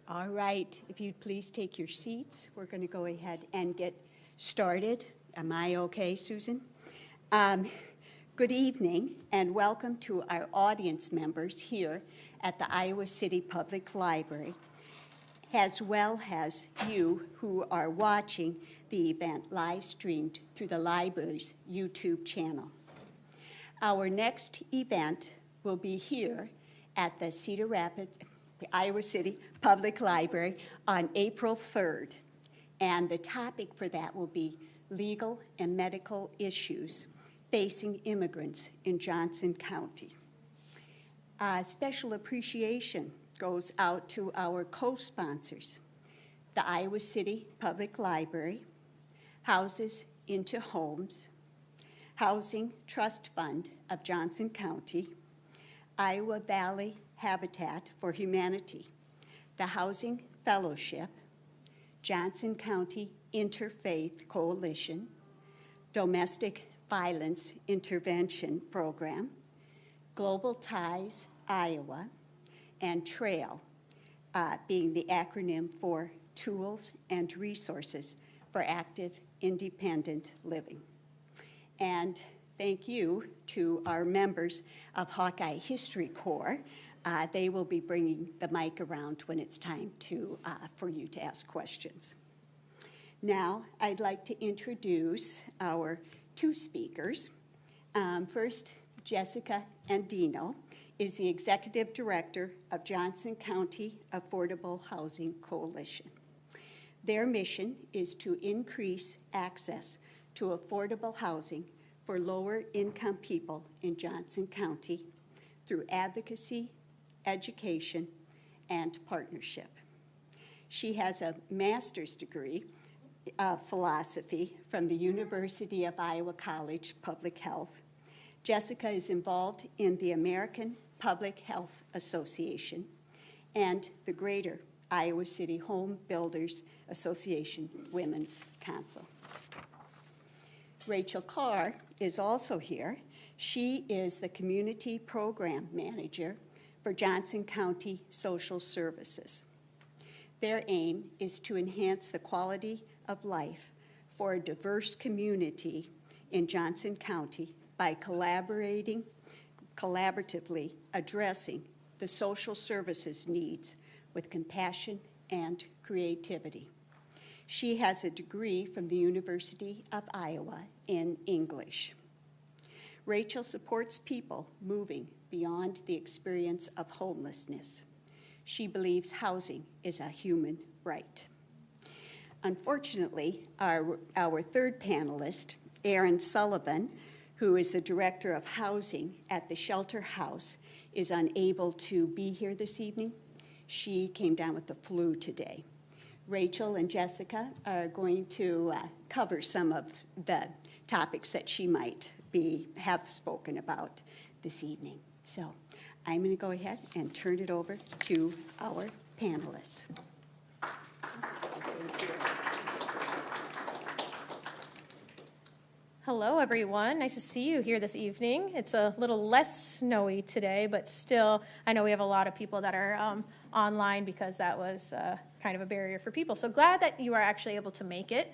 All right, if you'd please take your seats, we're going to go ahead and get started. Am I okay, Susan? Good evening and welcome to our audience members here at the Iowa City Public Library, as well as you who are watching the event live streamed through the library's YouTube channel. Our next event will be here at the Cedar Rapids, the Iowa City Public Library on April 3rd. And the topic for that will be legal and medical issues facing immigrants in Johnson County. Special appreciation goes out to our co-sponsors, the Iowa City Public Library, Houses into Homes, Housing Trust Fund of Johnson County, Iowa Valley Habitat for Humanity, the Housing Fellowship, Johnson County Interfaith Coalition, Domestic Violence Intervention Program, Global Ties Iowa, and TRAIL, being the acronym for Tools and Resources for Active Independent Living. And thank you to our members of Hawkeye History Corps. They will be bringing the mic around when it's time for you to ask questions. Now, I'd like to introduce our two speakers. First, Jessica Andino is the Executive Director of Johnson County Affordable Housing Coalition. Their mission is to increase access to affordable housing for lower-income people in Johnson County through advocacy, education, and partnership. She has a master's degree of philosophy from the University of Iowa College Public Health. Jessica is involved in the American Public Health Association and the Greater Iowa City Home Builders Association Women's Council. Rachel Carr is also here. She is the Community Program Manager for Johnson County Social Services. Their aim is to enhance the quality of life for a diverse community in Johnson County by collaboratively addressing the social services needs with compassion and creativity. She has a degree from the University of Iowa in English. Rachel supports people moving beyond the experience of homelessness. She believes housing is a human right. Unfortunately, our third panelist, Erin Sullivan, who is the Director of Housing at the Shelter House, is unable to be here this evening. She came down with the flu today. Rachel and Jessica are going to cover some of the topics that she might have spoken about this evening. So I'm going to go ahead and turn it over to our panelists. Hello, everyone. Nice to see you here this evening. It's a little less snowy today, but still, I know we have a lot of people that are online because that was kind of a barrier for people. So glad that you are actually able to make it.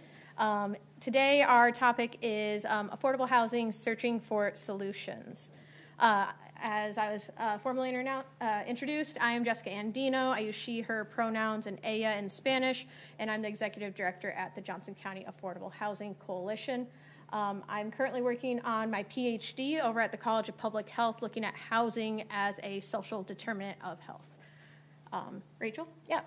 Today, our topic is affordable housing, searching for solutions. As I was formally introduced, I am Jessica Andino. I use she, her pronouns and ella in Spanish, and I'm the Executive Director at the Johnson County Affordable Housing Coalition. I'm currently working on my PhD over at the College of Public Health, looking at housing as a social determinant of health. Rachel? Yeah.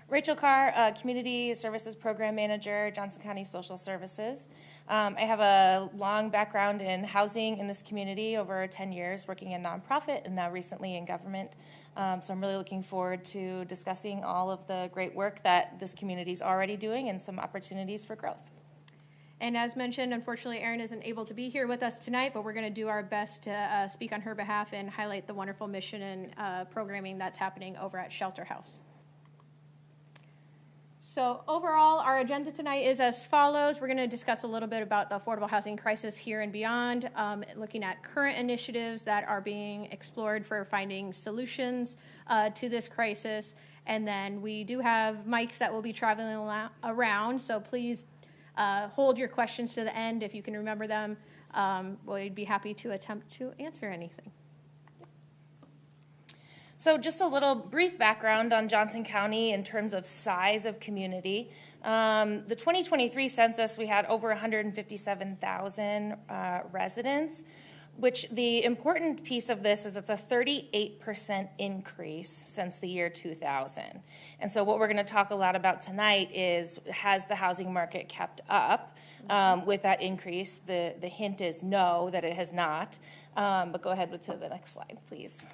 Rachel Carr, Community Services Program Manager, Johnson County Social Services. I have a long background in housing in this community, over 10 years working in nonprofit and now recently in government. So I'm really looking forward to discussing all of the great work that this community is already doing and some opportunities for growth. And as mentioned, unfortunately, Erin isn't able to be here with us tonight, but we're going to do our best to speak on her behalf and highlight the wonderful mission and programming that's happening over at Shelter House. So overall, our agenda tonight is as follows. We're going to discuss a little bit about the affordable housing crisis here and beyond, looking at current initiatives that are being explored for finding solutions to this crisis, And then we do have mics that will be traveling around, so please hold your questions to the end if you can remember them. We'd be happy to attempt to answer anything. So just a little brief background on Johnson County in terms of size of community. The 2023 census, we had over 157,000 residents, which the important piece of this is it's a 38% increase since the year 2000. And so what we're going to talk a lot about tonight is, has the housing market kept up with that increase? The hint is no, that it has not. But go ahead to the next slide, please.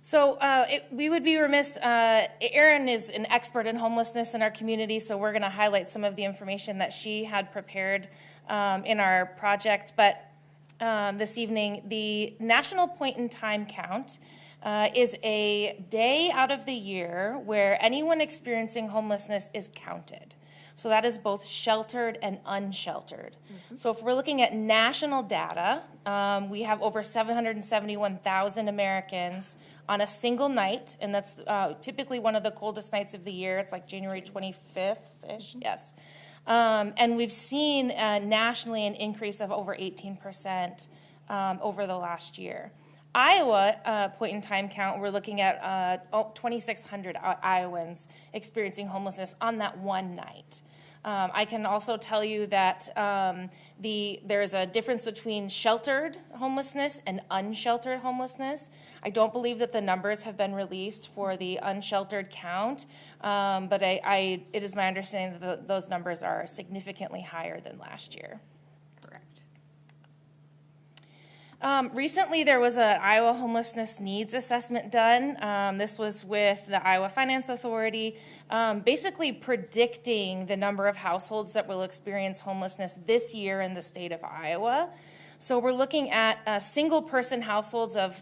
So we would be remiss, Erin is an expert in homelessness in our community, so we're going to highlight some of the information that she had prepared in our project. But this evening, the National Point in Time Count is a day out of the year where anyone experiencing homelessness is counted. So that is both sheltered and unsheltered. So if we're looking at national data, we have over 771,000 Americans on a single night, and that's typically one of the coldest nights of the year. It's like January 25th-ish, yes. And we've seen nationally an increase of over 18% over the last year. Iowa point in time count, we're looking at 2,600 Iowans experiencing homelessness on that one night. I can also tell you that there's a difference between sheltered homelessness and unsheltered homelessness. I don't believe that the numbers have been released for the unsheltered count, but it is my understanding that those numbers are significantly higher than last year. Recently, there was an Iowa homelessness needs assessment done. This was with the Iowa Finance Authority, basically predicting the number of households that will experience homelessness this year in the state of Iowa. So we're looking at single-person households of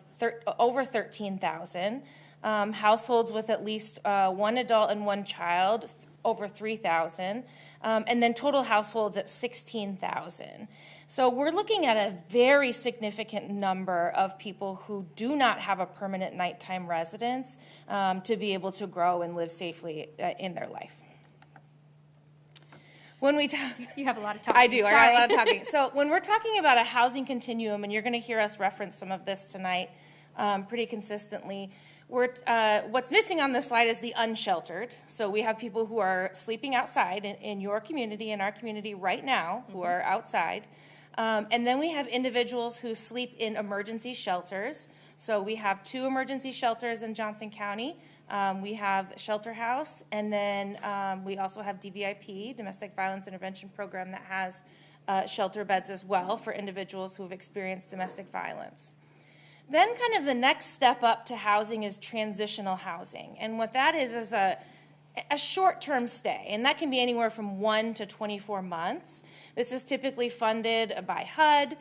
over 13,000, households with at least one adult and one child, over 3,000, and then total households at 16,000. So we're looking at a very significant number of people who do not have a permanent nighttime residence to be able to grow and live safely in their life. When we talk, you have a lot of talking. I do. Sorry. I got a lot of talking. So when we're talking about a housing continuum, and you're going to hear us reference some of this tonight pretty consistently, what's missing on this slide is the unsheltered. So we have people who are sleeping outside in your community, in our community right now, who are outside. And then we have individuals who sleep in emergency shelters. So we have 2 emergency shelters in Johnson County. We have Shelter House, and then we also have DVIP, Domestic Violence Intervention Program, that has shelter beds as well for individuals who have experienced domestic violence. Then kind of the next step up to housing is transitional housing. And what that is a short-term stay, and that can be anywhere from 1 to 24 months. This is typically funded by HUD,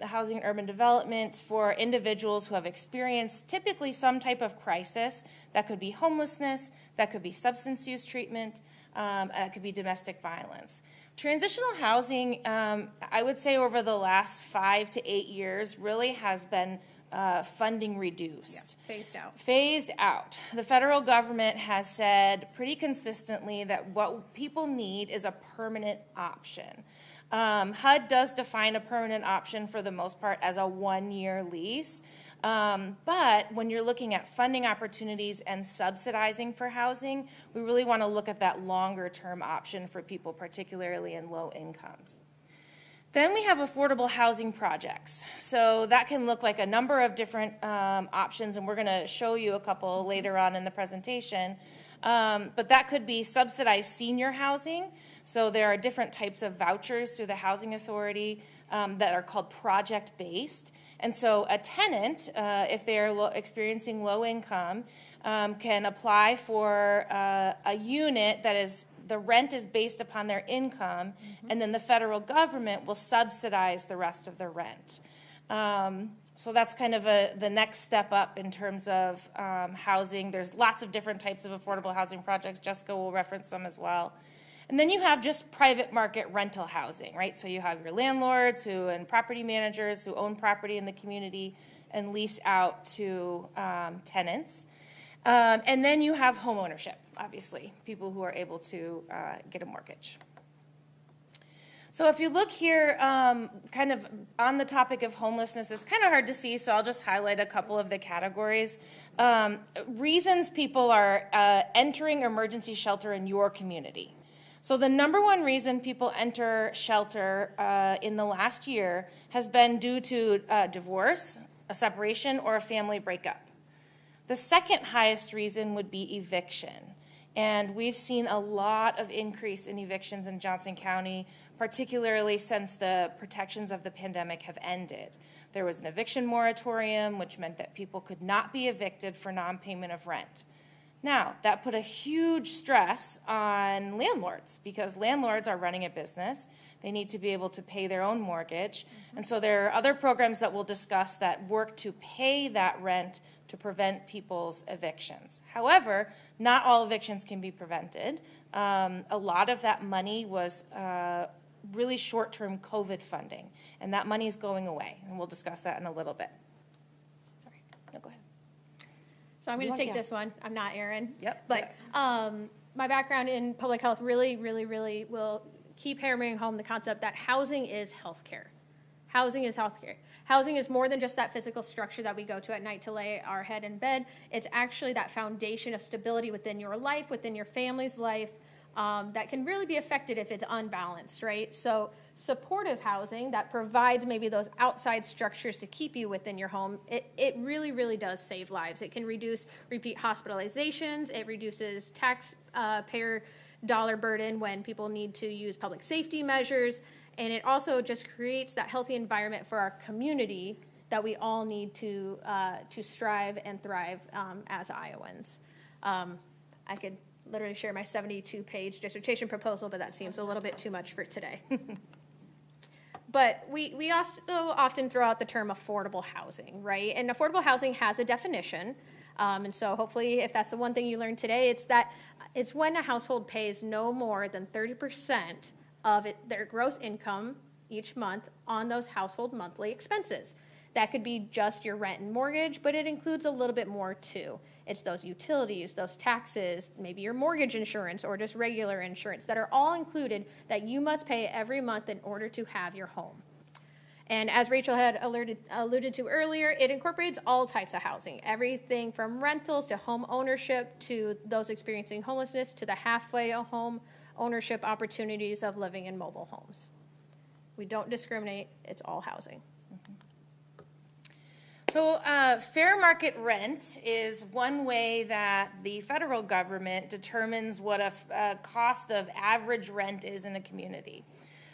Housing and Urban Development, for individuals who have experienced typically some type of crisis. That could be homelessness, that could be substance use treatment, it could be domestic violence. Transitional housing, I would say over the last 5 to 8 years, really has been funding reduced. Yeah, phased out. Phased out. The federal government has said pretty consistently that what people need is a permanent option. HUD does define a permanent option for the most part as a 1-year lease. But when you're looking at funding opportunities and subsidizing for housing, we really want to look at that longer term option for people, particularly in low incomes. Then we have affordable housing projects. So that can look like a number of different options, and we're going to show you a couple later on in the presentation. But that could be subsidized senior housing. So there are different types of vouchers through the Housing Authority that are called project-based. And so a tenant, if they're experiencing low income, can apply for a unit that is, the rent is based upon their income, and then the federal government will subsidize the rest of the rent. So that's kind of the next step up in terms of housing. There's lots of different types of affordable housing projects. Jessica will reference some as well. And then you have just private market rental housing, right? So you have your landlords and property managers who own property in the community and lease out to tenants. And then you have home ownership, obviously, people who are able to get a mortgage. So if you look here, kind of on the topic of homelessness, it's kind of hard to see, so I'll just highlight a couple of the categories. Reasons people are entering emergency shelter in your community. So the number one reason people enter shelter in the last year has been due to divorce, a separation, or a family breakup. The second highest reason would be eviction. And we've seen a lot of increase in evictions in Johnson County, particularly since the protections of the pandemic have ended. There was an eviction moratorium, which meant that people could not be evicted for non-payment of rent. Now, that put a huge stress on landlords because landlords are running a business. They need to be able to pay their own mortgage. And so there are other programs that we'll discuss that work to pay that rent to prevent people's evictions. However, not all evictions can be prevented. A lot of that money was really short-term COVID funding, and that money is going away, and we'll discuss that in a little bit. Sorry, no, go ahead. So I'm going to take this one. I'm not Erin. Yep. But my background in public health really will keep hammering home the concept that housing is healthcare. Housing is healthcare. Housing is more than just that physical structure that we go to at night to lay our head in bed. It's actually that foundation of stability within your life, within your family's life, that can really be affected if it's unbalanced, right? So supportive housing that provides maybe those outside structures to keep you within your home, it really does save lives. It can reduce repeat hospitalizations. It reduces taxpayer dollar burden when people need to use public safety measures. And it also just creates that healthy environment for our community that we all need to strive and thrive as Iowans. I could literally share my 72-page dissertation proposal, but that seems a little bit too much for today. But we also often throw out the term affordable housing, right? And affordable housing has a definition. And so hopefully if that's the one thing you learned today, it's when a household pays no more than 30% of their gross income each month on those household monthly expenses. That could be just your rent and mortgage, but it includes a little bit more too. It's those utilities, those taxes, maybe your mortgage insurance or just regular insurance that are all included that you must pay every month in order to have your home. And as Rachel had alluded to earlier, it incorporates all types of housing, everything from rentals to home ownership to those experiencing homelessness to the halfway home ownership opportunities of living in mobile homes. We don't discriminate, it's all housing. So fair market rent is one way that the federal government determines what a cost of average rent is in a community.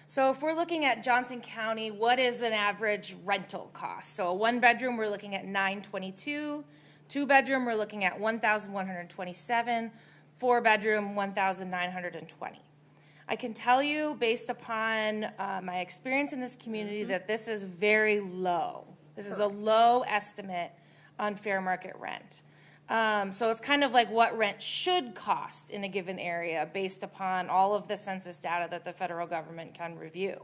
So if we're looking at Johnson County, what is an average rental cost? So a one-bedroom, we're looking at $922. Two-bedroom, we're looking at $1,127. Four-bedroom, $1,920. I can tell you, based upon my experience in this community, that this is very low. This is a low estimate on fair market rent. So it's kind of like what rent should cost in a given area based upon all of the census data that the federal government can review.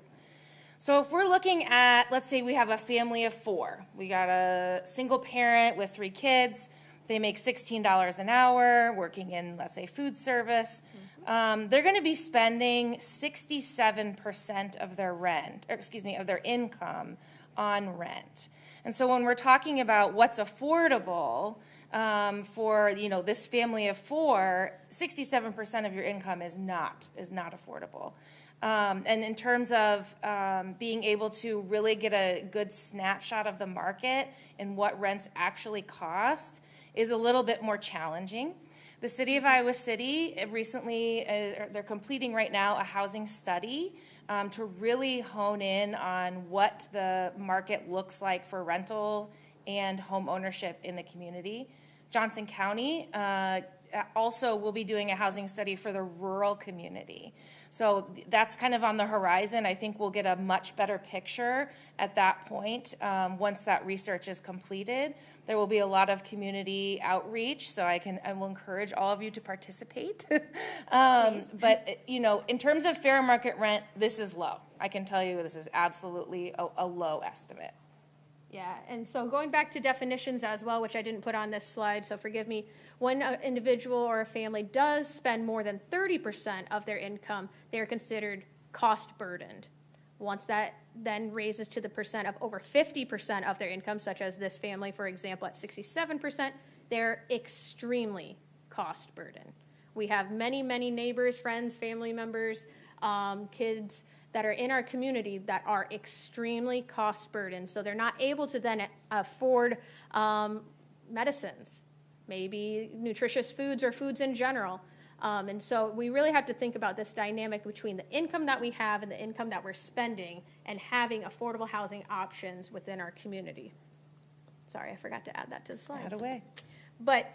So if we're looking at, let's say we have a family of four. We got a single parent with 3 kids. They make $16 an hour working in, let's say, food service. They're going to be spending 67% of their rent, or excuse me, of their income on rent. And so when we're talking about what's affordable for this family of 4, 67% of your income is not affordable. And in terms of being able to really get a good snapshot of the market and what rents actually cost is a little bit more challenging. The city of Iowa City recently, they're completing right now a housing study to really hone in on what the market looks like for rental and home ownership in the community. Johnson County also will be doing a housing study for the rural community. So that's kind of on the horizon. I think we'll get a much better picture at that point once that research is completed. There will be a lot of community outreach, so I will encourage all of you to participate. But in terms of fair market rent, this is low. I can tell you this is absolutely a low estimate. Yeah, and so going back to definitions as well, which I didn't put on this slide, so forgive me. When an individual or a family does spend more than 30% of their income, they are considered cost burdened. Once that then raises to the percent of over 50% of their income, such as this family, for example, at 67%, they're extremely cost burdened. We have many, many neighbors, friends, family members, kids that are in our community that are extremely cost burdened. So they're not able to then afford medicines, maybe nutritious foods or foods in general. And so we really have to think about this dynamic between the income that we have and the income that we're spending and having affordable housing options within our community. Sorry, I forgot to add that to the slides. Add away. But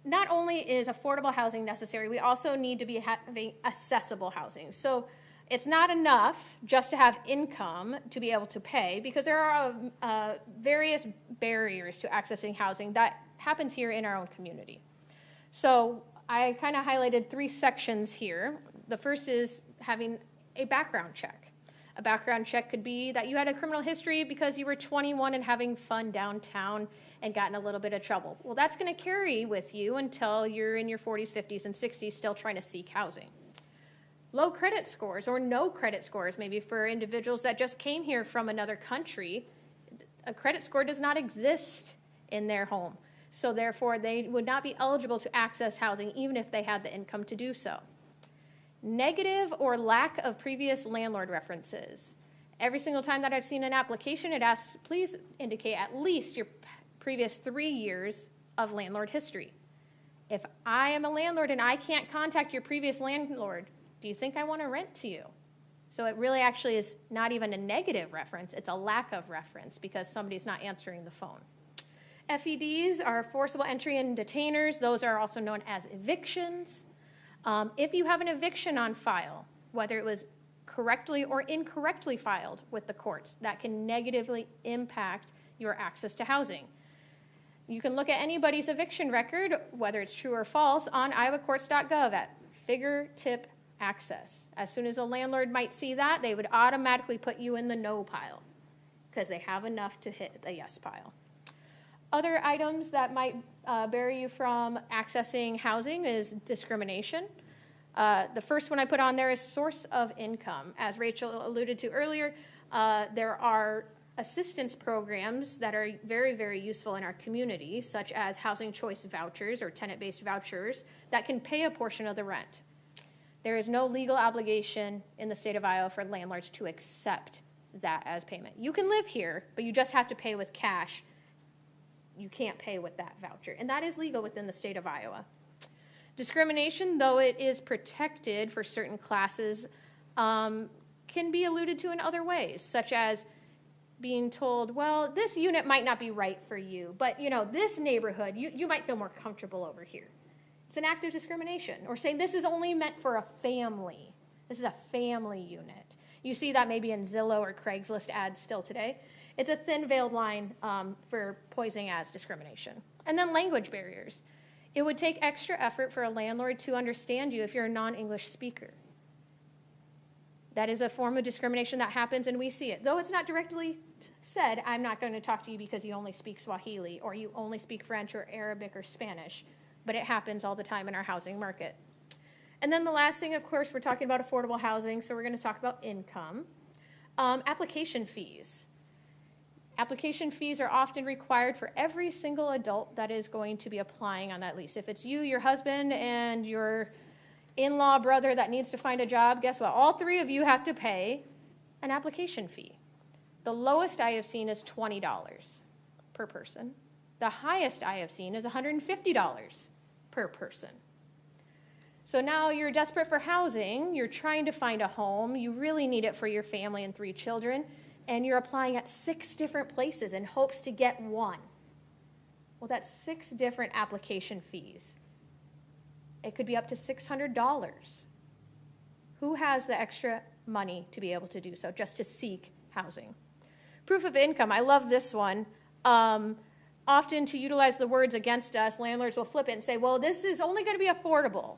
not only is affordable housing necessary, we also need to be having accessible housing. So it's not enough just to have income to be able to pay, because there are various barriers to accessing housing that happens here in our own community. So I kind of highlighted 3 sections here. The first is having a background check. A background check could be that you had a criminal history because you were 21 and having fun downtown and got in a little bit of trouble. Well, that's going to carry with you until you're in your 40s, 50s, and 60s still trying to seek housing. Low credit scores or no credit scores, maybe for individuals that just came here from another country, a credit score does not exist in their home. So therefore, they would not be eligible to access housing even if they had the income to do so. Negative or lack of previous landlord references. Every single time that I've seen an application, it asks, please indicate at least your previous 3 years of landlord history. If I am a landlord and I can't contact your previous landlord, do you think I want to rent to you? So it really actually is not even a negative reference, it's a lack of reference because somebody's not answering the phone. FEDs are forcible entry and detainers. Those are also known as evictions. If you have an eviction on file, whether it was correctly or incorrectly filed with the courts, that can negatively impact your access to housing. You can look at anybody's eviction record, whether it's true or false, on iowacourts.gov at fingertip access. As soon as a landlord might see that, they would automatically put you in the no pile because they have enough to hit the yes pile. Other items that might bury you from accessing housing is discrimination. The first one I put on there is source of income. As Rachel alluded to earlier, there are assistance programs that are very, very useful in our community, such as housing choice vouchers or tenant-based vouchers that can pay a portion of the rent. There is no legal obligation in the state of Iowa for landlords to accept that as payment. You can live here, but you just have to pay with cash. You can't pay with that voucher, and that is legal within the state of Iowa. Discrimination, though it is protected for certain classes, can be alluded to in other ways, such as being told, well, this unit might not be right for you, but this neighborhood, you might feel more comfortable over here. It's an act of discrimination. Or saying this is only meant for a family. This is a family unit. You see that maybe in Zillow or Craigslist ads still today. It's a thin veiled line for posing as discrimination. And then language barriers. It would take extra effort for a landlord to understand you if you're a non-English speaker. That is a form of discrimination that happens, and we see it. Though it's not directly said, I'm not going to talk to you because you only speak Swahili or you only speak French or Arabic or Spanish, but it happens all the time in our housing market. And then the last thing, of course, we're talking about affordable housing, so we're going to talk about income. Application fees. Application fees are often required for every single adult that is going to be applying on that lease. If it's you, your husband, and your in-law brother that needs to find a job, guess what? All 3 of you have to pay an application fee. The lowest I have seen is $20 per person. The highest I have seen is $150 per person. So now you're desperate for housing, you're trying to find a home, you really need it for your family and 3 children, and you're applying at 6 different places in hopes to get one. Well, that's 6 different application fees. It could be up to $600. Who has the extra money to be able to do so, just to seek housing? Proof of income, I love this one. Often to utilize the words against us, landlords will flip it and say, well, this is only going to be affordable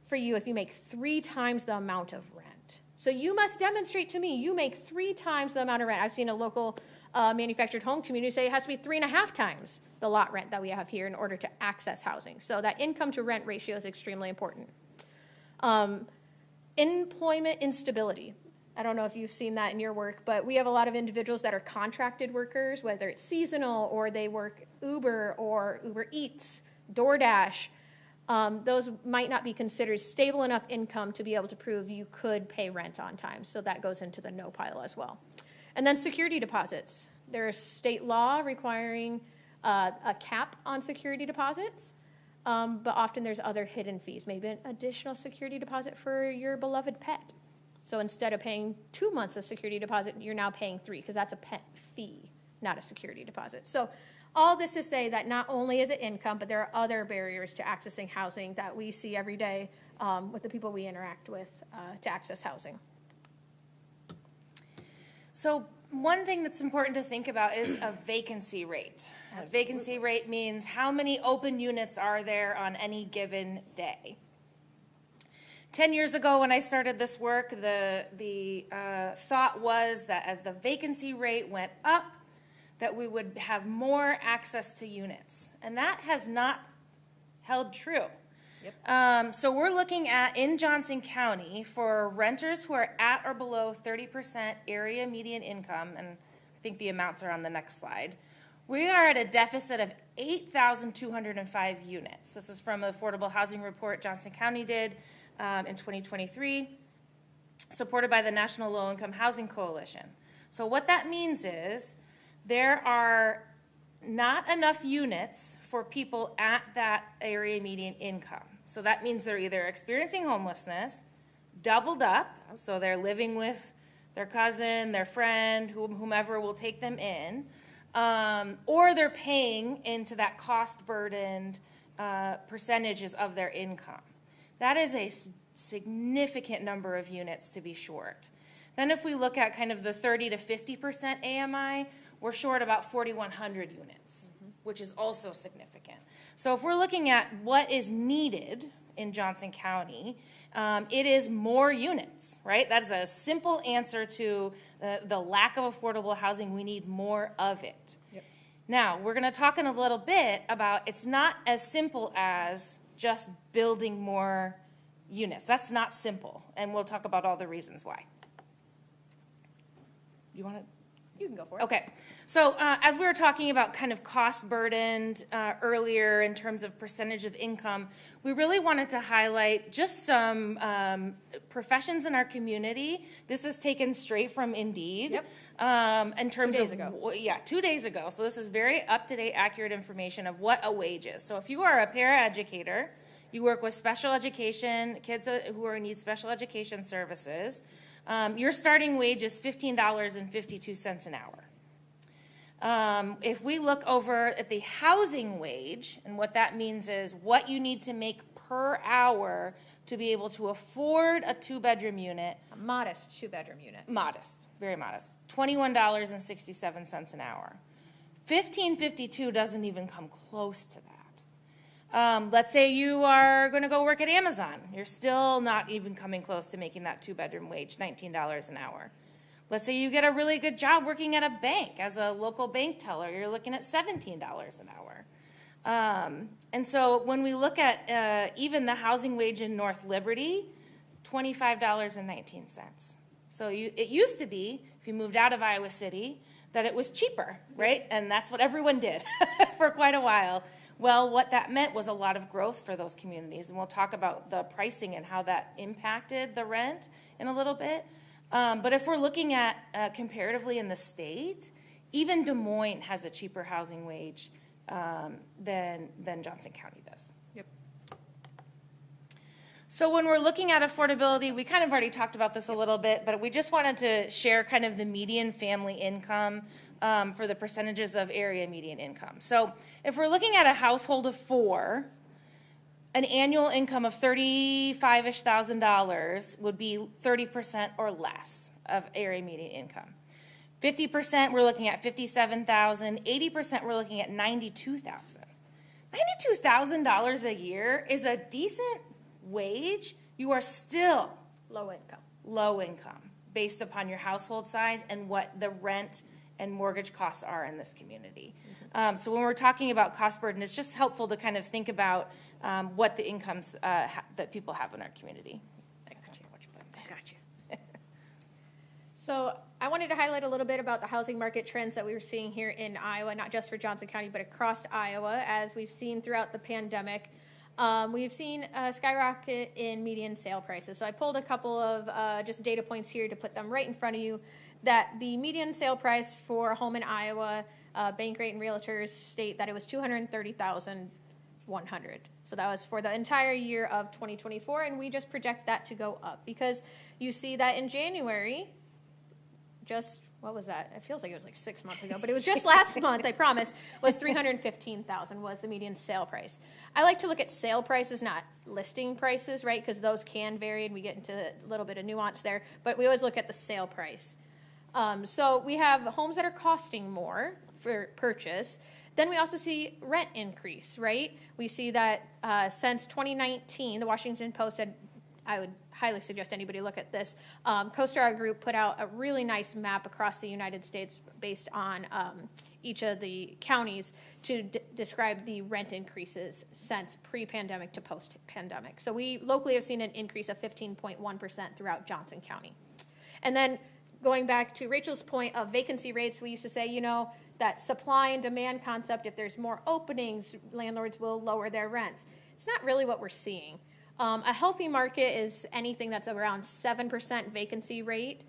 for you if you make 3 times the amount of rent. So you must demonstrate to me you make 3 times the amount of rent. I've seen a local manufactured home communities say it has to be 3.5 times the lot rent that we have here in order to access housing. So that income to rent ratio is extremely important. Employment instability. I don't know if you've seen that in your work, but we have a lot of individuals that are contracted workers, whether it's seasonal or they work Uber or Uber Eats, DoorDash. Those might not be considered stable enough income to be able to prove you could pay rent on time. So that goes into the no pile as well. And then security deposits. There's state law requiring a cap on security deposits, but often there's other hidden fees, maybe an additional security deposit for your beloved pet. So instead of paying 2 months of security deposit, you're now paying 3 because that's a pet fee, not a security deposit. So all this to say that not only is it income, but there are other barriers to accessing housing that we see every day with the people we interact with to access housing. So one thing that's important to think about is a vacancy rate. A vacancy rate means how many open units are there on any given day. 10 years ago when I started this work, the thought was that as the vacancy rate went up, that we would have more access to units. And that has not held true. Yep. So we're looking at, in Johnson County, for renters who are at or below 30% area median income, and I think the amounts are on the next slide, we are at a deficit of 8,205 units. This is from an affordable housing report Johnson County did in 2023, supported by the National Low Income Housing Coalition. So what that means is there are not enough units for people at that area median income. So that means they're either experiencing homelessness, doubled up, so they're living with their cousin, their friend, whomever will take them in, or they're paying into that cost-burdened percentages of their income. That is a significant number of units to be short. Then if we look at kind of the 30 to 50% AMI, we're short about 4,100 units, which is also significant. So if we're looking at what is needed in Johnson County, it is more units, right? That is a simple answer to the lack of affordable housing. We need more of it. Yep. Now, we're going to talk in a little bit about it's not as simple as just building more units. That's not simple, and we'll talk about all the reasons why. You want to? You can go for it. Okay. So as we were talking about kind of cost burdened earlier in terms of percentage of income, we really wanted to highlight just some professions in our community. This is taken straight from Indeed. Yep. In terms 2 days of, ago. Yeah, 2 days ago. So this is very up-to-date, accurate information of what a wage is. So if you are a paraeducator, you work with special education, kids who need special education services, your starting wage is $15.52 an hour. If we look over at the housing wage, and what that means is what you need to make per hour to be able to afford a 2-bedroom unit. A modest 2-bedroom unit. Modest, very modest. $21.67 an hour. $15.52 doesn't even come close to that. Let's say you are going to go work at Amazon. You're still not even coming close to making that 2-bedroom wage, $19 an hour. Let's say you get a really good job working at a bank as a local bank teller. You're looking at $17 an hour. And so when we look at even the housing wage in North Liberty, $25.19. So it used to be, if you moved out of Iowa City, that it was cheaper, right? And that's what everyone did for quite a while. Well, what that meant was a lot of growth for those communities, and we'll talk about the pricing and how that impacted the rent in a little bit. But if we're looking at comparatively in the state, even Des Moines has a cheaper housing wage than Johnson County does. Yep. So when we're looking at affordability, we kind of already talked about this a little bit, but we just wanted to share kind of the median family income for the percentages of area median income. So if we're looking at a household of 4, an annual income of $35,000 would be 30% or less of area median income. 50% we're looking at $57,000, 80% we're looking at $92,000. $92,000 a year is a decent wage. You are still Low income. low income based upon your household size and what the rent and mortgage costs are in this community. So when we're talking about cost burden, it's just helpful to kind of think about what the incomes that people have in our community. I got you. So I wanted to highlight a little bit about the housing market trends that we were seeing here in Iowa, not just for Johnson County, but across Iowa, as we've seen throughout the pandemic. We've seen a skyrocket in median sale prices. So I pulled a couple of just data points here to put them right in front of you, that the median sale price for a home in Iowa, Bankrate and Realtors state that it was $230,100. So that was for the entire year of 2024, and we just project that to go up because you see that in January, what was that? It feels like it was like 6 months ago, but it was just last month, I promise, was $315,000 was the median sale price. I like to look at sale prices, not listing prices, right? Because those can vary, and we get into a little bit of nuance there, but we always look at the sale price. So we have homes that are costing more for purchase. Then we also see rent increase, right? We see that since 2019, the Washington Post said, I would highly suggest anybody look at this. CoStar Group put out a really nice map across the United States based on each of the counties to describe the rent increases since pre-pandemic to post-pandemic. So we locally have seen an increase of 15.1% throughout Johnson County. And then going back to Rachel's point of vacancy rates, we used to say, that supply and demand concept, if there's more openings, landlords will lower their rents. It's not really what we're seeing. A healthy market is anything that's around 7% vacancy rate.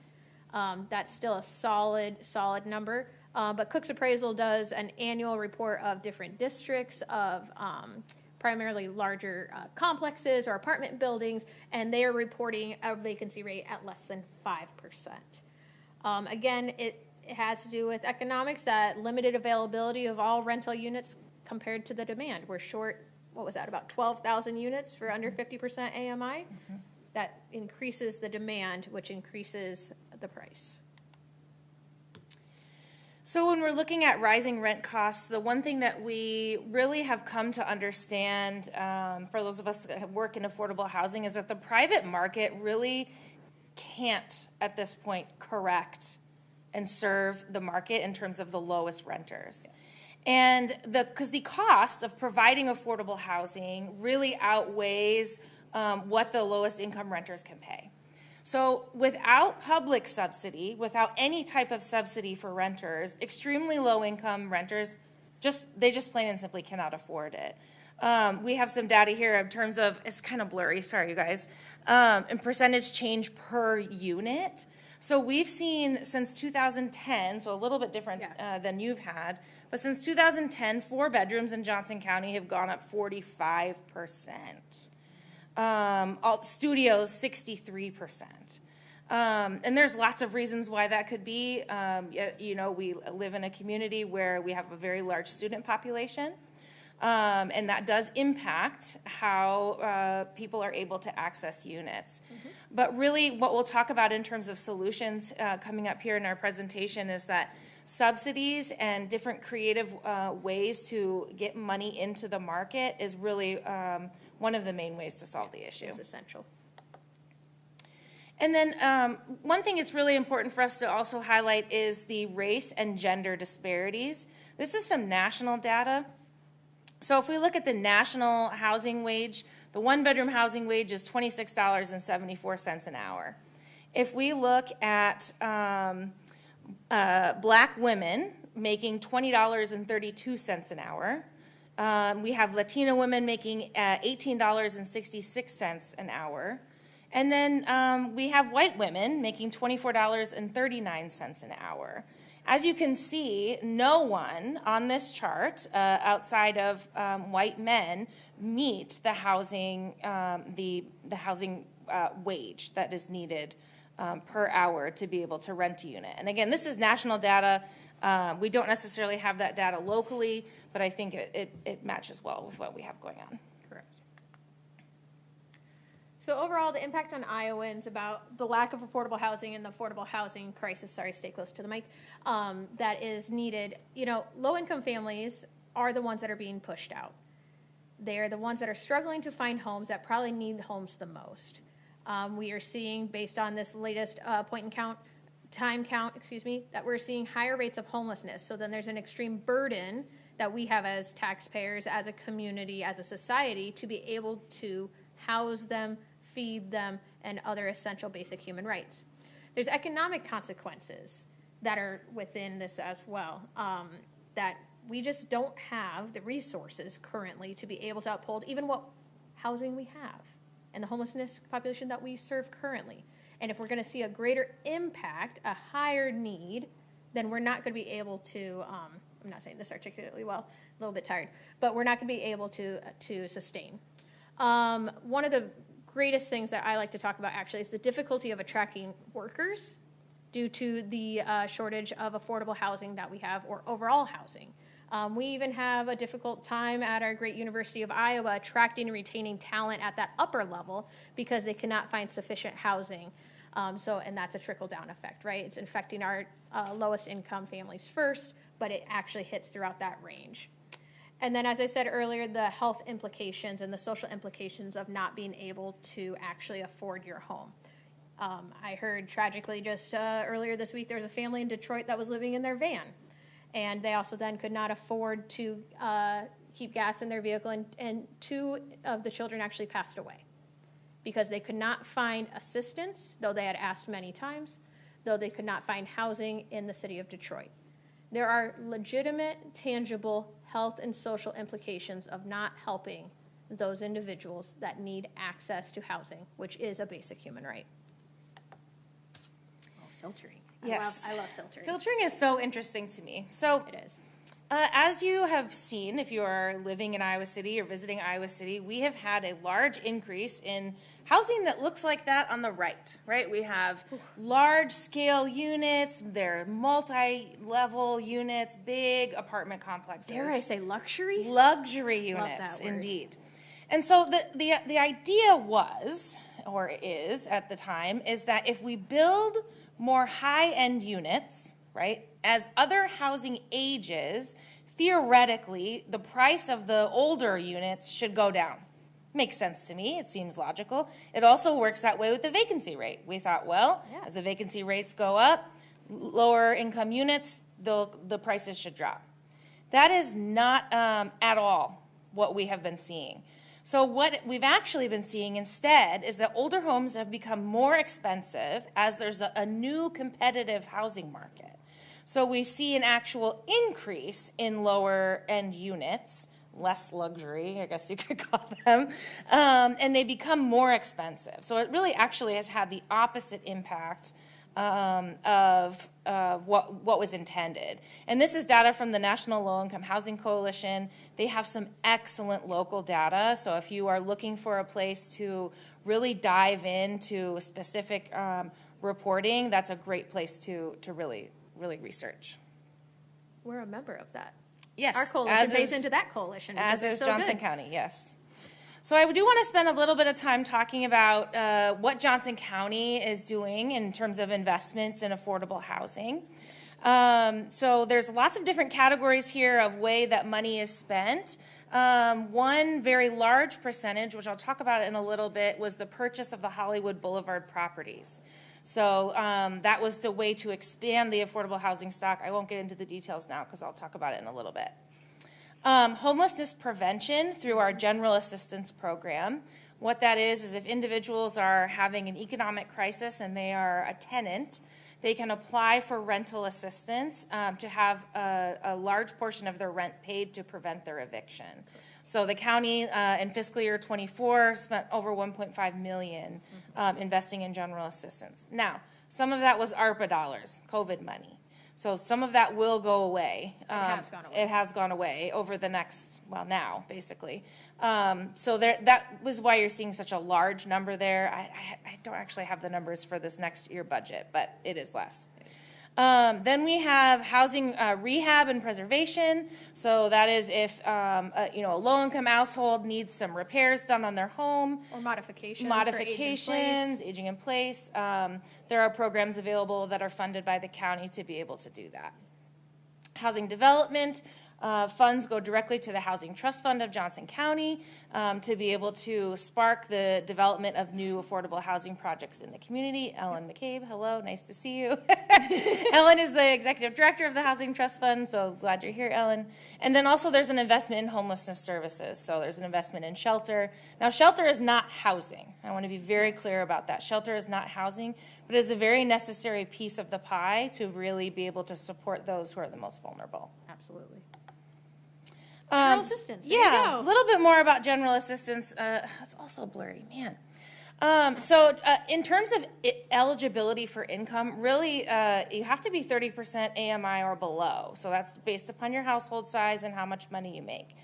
That's still a solid number. But Cook's Appraisal does an annual report of different districts of primarily larger complexes or apartment buildings, and they are reporting a vacancy rate at less than 5%. Again, it has to do with economics, that limited availability of all rental units compared to the demand. We're short, what was that, about 12,000 units for under 50% AMI? That increases the demand, which increases the price. So when we're looking at rising rent costs, the one thing that we really have come to understand for those of us that work in affordable housing is that the private market really can't, at this point, correct and serve the market in terms of the lowest renters. Yes. And because the cost of providing affordable housing really outweighs what the lowest income renters can pay. So without public subsidy, without any type of subsidy for renters, extremely low income renters, they just plain and simply cannot afford it. We have some data here in terms of, it's kind of blurry, sorry you guys, in percentage change per unit. So we've seen since 2010, so a little bit different than you've had, but since 2010, 4 bedrooms in Johnson County have gone up 45%. All studios, 63%. And there's lots of reasons why that could be. We live in a community where we have a very large student population. And that does impact how people are able to access units. Mm-hmm. But really what we'll talk about in terms of solutions coming up here in our presentation is that subsidies and different creative ways to get money into the market is really one of the main ways to solve the issue. It's essential. And then one thing it's really important for us to also highlight is the race and gender disparities. This is some national data. So if we look at the national housing wage, the one-bedroom housing wage is $26.74 an hour. If we look at black women making $20.32 an hour, we have Latina women making $18.66 an hour. And then we have white women making $24.39 an hour. As you can see, no one on this chart outside of white men meet the housing wage that is needed per hour to be able to rent a unit. And again, this is national data. We don't necessarily have that data locally, but I think it matches well with what we have going on. Correct. So overall, the impact on Iowans about the lack of affordable housing and the affordable housing crisis, sorry, stay close to the mic, that is needed. Low-income families are the ones that are being pushed out. They are the ones that are struggling to find homes that probably need homes the most. We are seeing, based on this latest point and count that we're seeing higher rates of homelessness. So then there's an extreme burden that we have as taxpayers, as a community, as a society, to be able to house them, feed them, and other essential basic human rights. There's economic consequences that are within this as well, that we just don't have the resources currently to be able to uphold even what housing we have and the homelessness population that we serve currently. And if we're going to see a greater impact, a higher need, then we're not going to be able to, I'm not saying this articulately well, a little bit tired, but we're not going to be able to sustain. One of the greatest things that I like to talk about actually is the difficulty of attracting workers due to the shortage of affordable housing that we have, or overall housing. We even have a difficult time at our great University of Iowa attracting and retaining talent at that upper level because they cannot find sufficient housing. And that's a trickle-down effect, right? It's affecting our lowest income families first, but it actually hits throughout that range. And then, as I said earlier, the health implications and the social implications of not being able to actually afford your home. I heard tragically just earlier this week, there was a family in Detroit that was living in their van. And they also then could not afford to keep gas in their vehicle, and 2 of the children actually passed away because they could not find assistance, though they had asked many times, though they could not find housing in the city of Detroit. There are legitimate, tangible health and social implications of not helping those individuals that need access to housing, which is a basic human right. Oh, filtering. Yes. I love filtering. Filtering is so interesting to me. So It is. As you have seen, if you are living in Iowa City or visiting Iowa City, we have had a large increase in housing that looks like that on the right? We have large-scale units, they're multi-level units, big apartment complexes. Dare I say luxury? Luxury Love units, that word. indeed. And so the idea was, or is at the time, is that if we build more high-end units, right, as other housing ages, theoretically, the price of the older units should go down. Makes sense to me. It seems logical. It also works that way with the vacancy rate. We thought, well, Yeah. as the vacancy rates go up, lower income units, the prices should drop. That is not at all what we have been seeing. So what we've actually been seeing instead is that older homes have become more expensive as there's a new competitive housing market. So we see an actual increase in lower end units, less luxury, I guess you could call them, and they become more expensive. So it really actually has had the opposite impact of what was intended. And this is data from the National Low Income Housing Coalition. They have some excellent local data. So if you are looking for a place to really dive into specific reporting, that's a great place to really research. We're a member of that. Yes. Our coalition pays into that coalition. As because is they're so Johnson good. County, yes. So I do want to spend a little bit of time talking about what Johnson County is doing in terms of investments in affordable housing. So there's lots of different categories here of way that money is spent. One very large percentage, which I'll talk about in a little bit, was the purchase of the Hollywood Boulevard properties. So that was the way to expand the affordable housing stock. I won't get into the details now because I'll talk about it in a little bit. Homelessness prevention through our general assistance program. What that is if individuals are having an economic crisis and they are a tenant, they can apply for rental assistance to have a large portion of their rent paid to prevent their eviction. So the county in fiscal year 24 spent over $1.5 million investing in general assistance. Now, some of that was ARPA dollars, COVID money. So some of that will go away. It has gone away. It has gone away over the next, well, now, basically. So that was why you're seeing such a large number there. I don't actually have the numbers for this next year budget, but it is less. Then we have housing rehab and preservation. So that is if a low-income household needs some repairs done on their home. Or modifications. Modifications, aging in place. There are programs available that are funded by the county to be able to do that. Housing development, Funds go directly to the Housing Trust Fund of Johnson County to be able to spark the development of new affordable housing projects in the community. Ellen McCabe, hello, nice to see you. Ellen is the executive director of the Housing Trust Fund, so glad you're here, Ellen. And then also there's an investment in homelessness services, so there's an investment in shelter. Now, shelter is not housing. I want to be very clear about that. Shelter is not housing, but it is a very necessary piece of the pie to really be able to support those who are the most vulnerable. Absolutely. General Um, assistance. There Yeah, you a go. little bit more about general assistance. That's also blurry, man. In terms of eligibility for income, really, you have to be 30% AMI or below. So that's based upon your household size and how much money you make.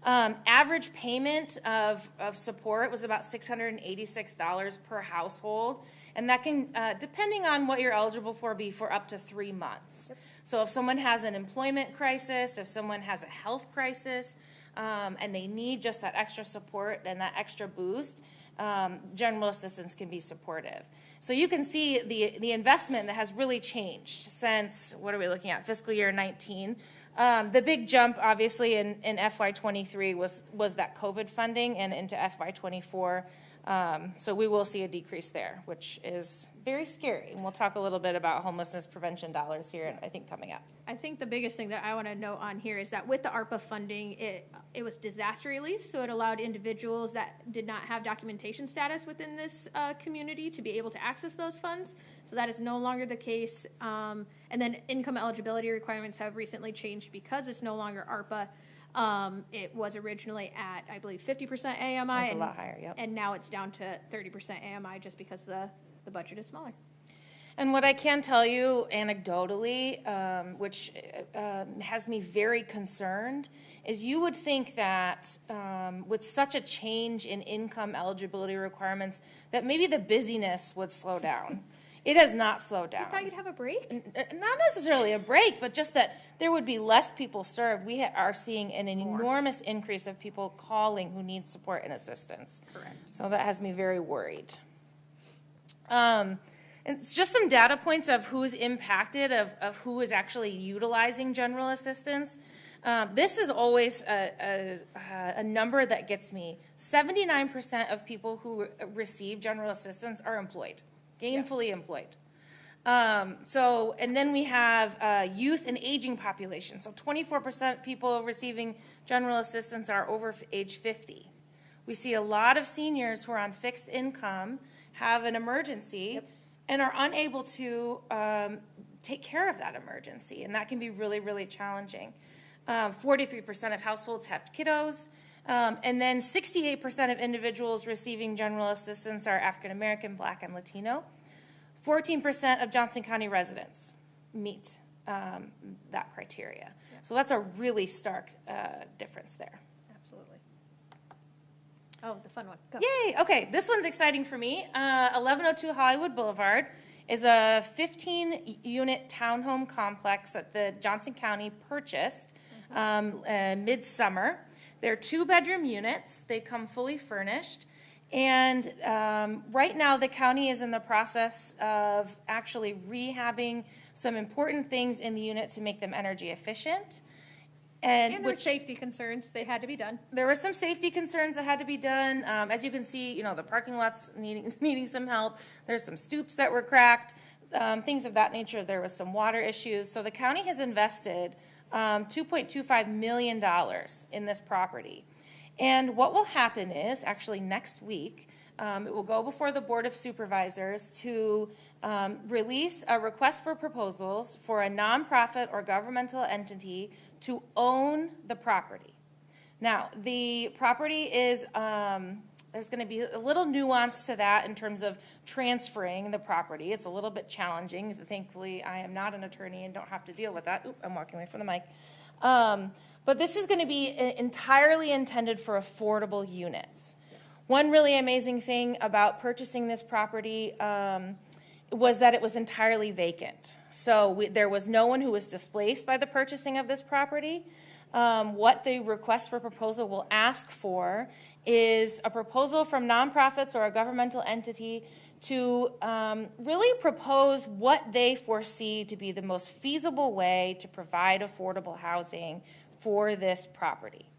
Average payment of support was about $686 per household. And that can, depending on what you're eligible for, be for up to 3 months. Yep. So if someone has an employment crisis, if someone has a health crisis, and they need just that extra support and that extra boost, general assistance can be supportive. So you can see the investment that has really changed since, what are we looking at, fiscal year 19. The big jump, obviously, in FY23 was that COVID funding, and into FY24. So we will see a decrease there, which is very scary. And we'll talk a little bit about homelessness prevention dollars here, I think, coming up. I think the biggest thing that I want to note on here is that with the ARPA funding, it was disaster relief, so it allowed individuals that did not have documentation status within this community to be able to access those funds. So that is no longer the case. And then income eligibility requirements have recently changed because it's no longer ARPA. It was originally at, I believe, 50% AMI. That's a lot higher, yep. And now it's down to 30% AMI just because the budget is smaller. And what I can tell you anecdotally, which has me very concerned, is you would think that with such a change in income eligibility requirements, that maybe the busyness would slow down. It has not slowed down. I thought you'd have a break. Not necessarily a break, but just that there would be less people served. We are seeing an enormous increase of people calling who need support and assistance. Correct. So that has me very worried. And it's just some data points of who's impacted, of who is actually utilizing general assistance. This is always a number that gets me. 79% of people who receive general assistance are employed. Gainfully employed. And then we have youth and aging population. So 24% people receiving general assistance are over age 50. We see a lot of seniors who are on fixed income, have an emergency, and are unable to take care of that emergency. And that can be really, really challenging. 43% of households have kiddos. And then 68% of individuals receiving general assistance are African American, Black, and Latino. 14% of Johnson County residents meet that criteria. Yeah. So that's a really stark difference there. Absolutely. Oh, the fun one. Go. Yay! Okay, this one's exciting for me. 1102 Hollywood Boulevard is a 15-unit townhome complex that the Johnson County purchased midsummer. They're 2-bedroom units. They come fully furnished. And right now, the county is in the process of actually rehabbing some important things in the unit to make them energy efficient. And there were safety concerns. They had to be done. There were some safety concerns that had to be done. As you can see, you know, the parking lot's needing some help. There's some stoops that were cracked, things of that nature. There was some water issues. So the county has invested $2.25 million in this property. And what will happen is, actually next week, it will go before the Board of Supervisors to release a request for proposals for a nonprofit or governmental entity to own the property. Now, the property is, there's going to be a little nuance to that in terms of transferring the property. It's a little bit challenging. Thankfully, I am not an attorney and don't have to deal with that. Oop, I'm walking away from the mic. But this is going to be entirely intended for affordable units. One really amazing thing about purchasing this property was that it was entirely vacant. So there was no one who was displaced by the purchasing of this property. What the request for proposal will ask for is a proposal from nonprofits or a governmental entity to really propose what they foresee to be the most feasible way to provide affordable housing for this property.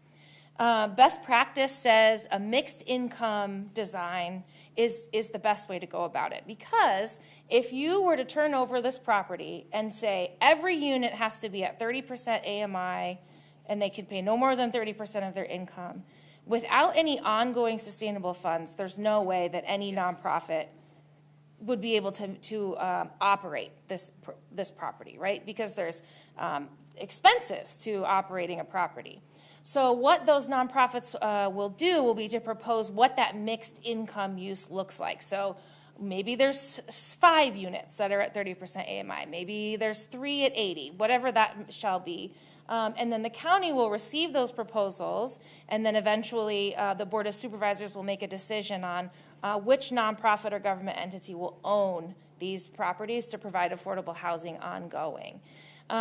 Best practice says a mixed income design is the best way to go about it, because if you were to turn over this property and say every unit has to be at 30% AMI and they can pay no more than 30% of their income, without any ongoing sustainable funds, there's no way that any nonprofit would be able to operate this property, right? Because there's expenses to operating a property. So what those nonprofits will do will be to propose what that mixed income use looks like. So maybe there's 5 units that are at 30% AMI. Maybe there's 3 at 80, whatever that shall be. And then the county will receive those proposals, and then eventually the Board of Supervisors will make a decision on which nonprofit or government entity will own these properties to provide affordable housing ongoing. The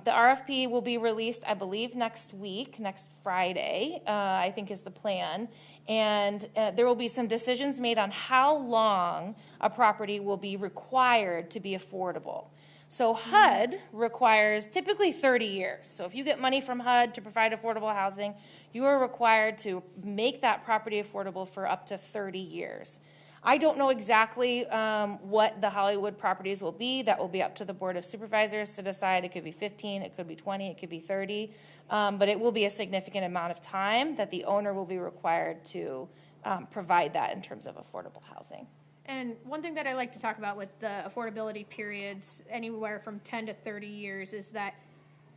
RFP will be released, I believe, next week, next Friday, I think is the plan. And there will be some decisions made on how long a property will be required to be affordable. So HUD requires typically 30 years. So if you get money from HUD to provide affordable housing, you are required to make that property affordable for up to 30 years. I don't know exactly what the Hollywood properties will be. That will be up to the Board of Supervisors to decide. It could be 15, it could be 20, it could be 30, but it will be a significant amount of time that the owner will be required to provide that in terms of affordable housing. And one thing that I like to talk about with the affordability periods, anywhere from 10 to 30 years, is that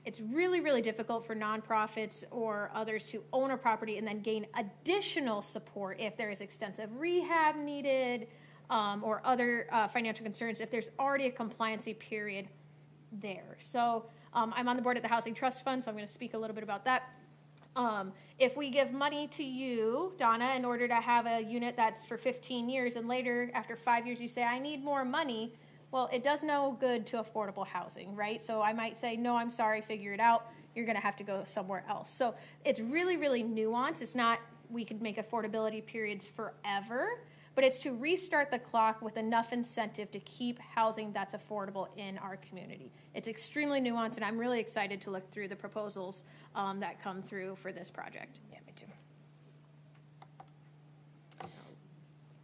it's really, really difficult for nonprofits or others to own a property and then gain additional support if there is extensive rehab needed or other financial concerns if there's already a compliancy period there. So I'm on the board at the Housing Trust Fund, so I'm going to speak a little bit about that. If we give money to you, Donna, in order to have a unit that's for 15 years, and later, after 5 years, you say, I need more money, well, it does no good to affordable housing, right? So I might say, no, I'm sorry, figure it out. You're going to have to go somewhere else. So it's really, really nuanced. It's not we could make affordability periods forever, but it's to restart the clock with enough incentive to keep housing that's affordable in our community. It's extremely nuanced, and I'm really excited to look through the proposals that come through for this project. Yeah, me too.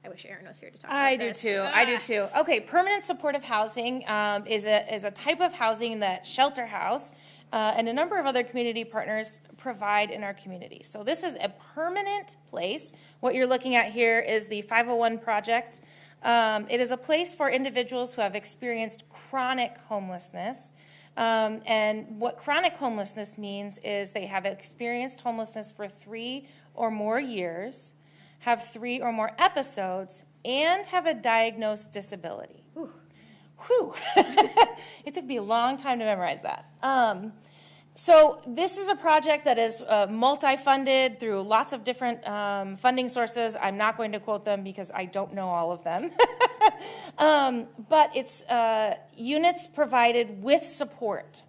I wish Erin was here to talk about this. I do too. Okay, permanent supportive housing is a type of housing that Shelter House and a number of other community partners provide in our community. So this is a permanent place. What you're looking at here is the 501 project. It is a place for individuals who have experienced chronic homelessness. And what chronic homelessness means is they have experienced homelessness for 3 or more years, have 3 or more episodes, and have a diagnosed disability. Whew. It took me a long time to memorize that. So this is a project that is multi-funded through lots of different funding sources. I'm not going to quote them because I don't know all of them. But it's units provided with support.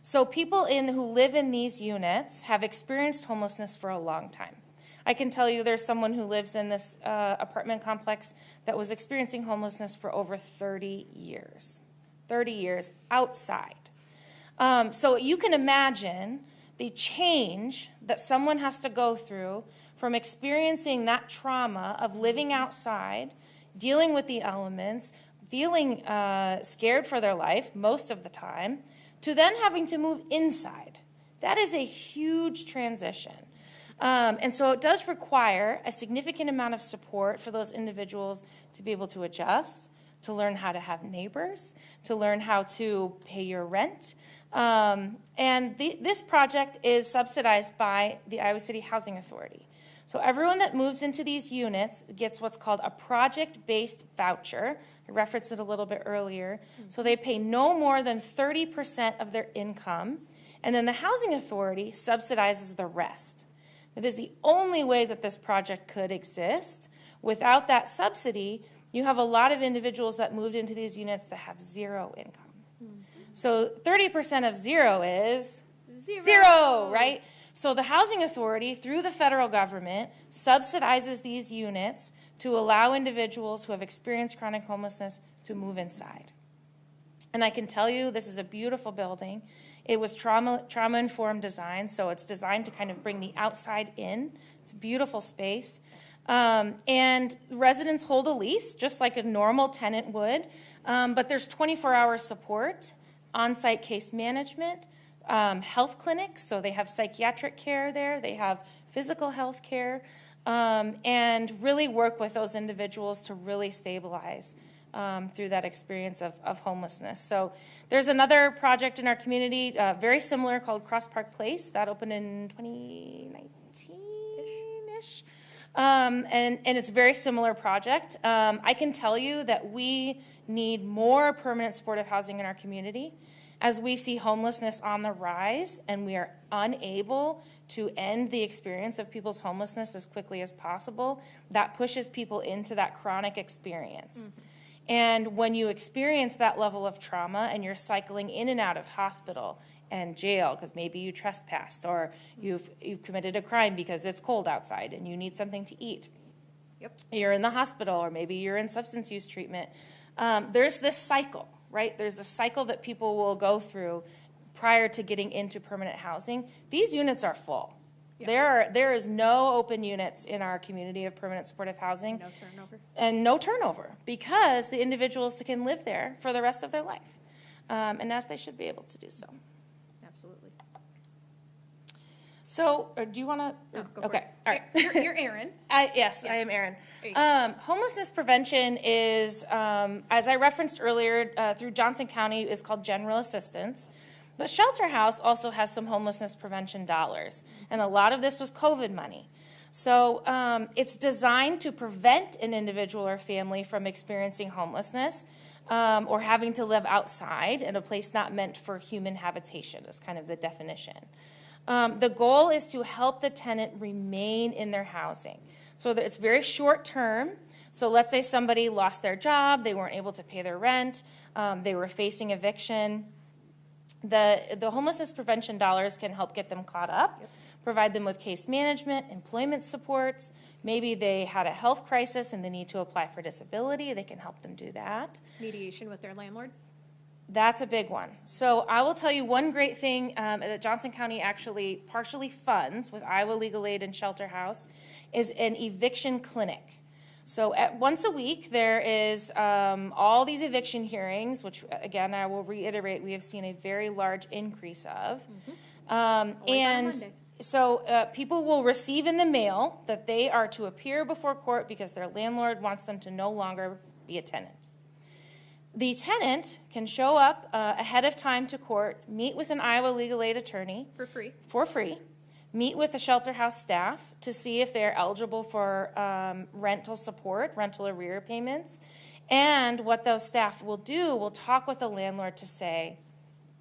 So people who live in these units have experienced homelessness for a long time. I can tell you there's someone who lives in this apartment complex that was experiencing homelessness for over 30 years. 30 years outside. So you can imagine the change that someone has to go through from experiencing that trauma of living outside, dealing with the elements, feeling scared for their life most of the time, to then having to move inside. That is a huge transition. And so it does require a significant amount of support for those individuals to be able to adjust, to learn how to have neighbors, to learn how to pay your rent. And this project is subsidized by the Iowa City Housing Authority. So everyone that moves into these units gets what's called a project-based voucher. I referenced it a little bit earlier. So they pay no more than 30% of their income, and then the Housing Authority subsidizes the rest. That is the only way that this project could exist. Without that subsidy, you have a lot of individuals that moved into these units that have 0 income. So 30% of 0 is zero, right? So the Housing Authority, through the federal government, subsidizes these units to allow individuals who have experienced chronic homelessness to move inside. And I can tell you, this is a beautiful building. It was trauma-informed design, so it's designed to kind of bring the outside in. It's a beautiful space. And residents hold a lease, just like a normal tenant would, but there's 24-hour support, on-site case management, health clinics, so they have psychiatric care there, they have physical health care, and really work with those individuals to really stabilize through that experience of homelessness. So there's another project in our community, very similar, called Cross Park Place. That opened in 2019-ish. And it's a very similar project. I can tell you that we need more permanent supportive housing in our community. As we see homelessness on the rise and we are unable to end the experience of people's homelessness as quickly as possible, that pushes people into that chronic experience. Mm-hmm. And when you experience that level of trauma and you're cycling in and out of hospital and jail because maybe you trespassed or you've committed a crime because it's cold outside and you need something to eat. Yep. You're in the hospital or maybe you're in substance use treatment. There's this cycle, right? There's a cycle that people will go through prior to getting into permanent housing. These units are full. Yep. There is no open units in our community of permanent supportive housing. No turnover. And no turnover because the individuals can live there for the rest of their life. And as they should be able to do so. Absolutely. So, do you want to? No, go okay, for all it. right. You're Erin. Yes, I am Erin. Homelessness prevention is, as I referenced earlier, through Johnson County, is called General Assistance. But Shelter House also has some homelessness prevention dollars, and a lot of this was COVID money. So it's designed to prevent an individual or family from experiencing homelessness or having to live outside in a place not meant for human habitation, is kind of the definition. The goal is to help the tenant remain in their housing. So that it's very short term. So let's say somebody lost their job, they weren't able to pay their rent, they were facing eviction. The homelessness prevention dollars can help get them caught up, yep. Provide them with case management, employment supports. Maybe they had a health crisis and they need to apply for disability. They can help them do that. Mediation with their landlord? That's a big one. So I will tell you one great thing that Johnson County actually partially funds with Iowa Legal Aid and Shelter House is an eviction clinic. So once a week, there is all these eviction hearings, which, again, I will reiterate, we have seen a very large increase of. Mm-hmm. And so people will receive in the mail that they are to appear before court because their landlord wants them to no longer be a tenant. The tenant can show up ahead of time to court, meet with an Iowa Legal Aid attorney. For free. Meet with the Shelter House staff to see if they're eligible for rental support, rental arrear payments. And what those staff will do, will talk with the landlord to say,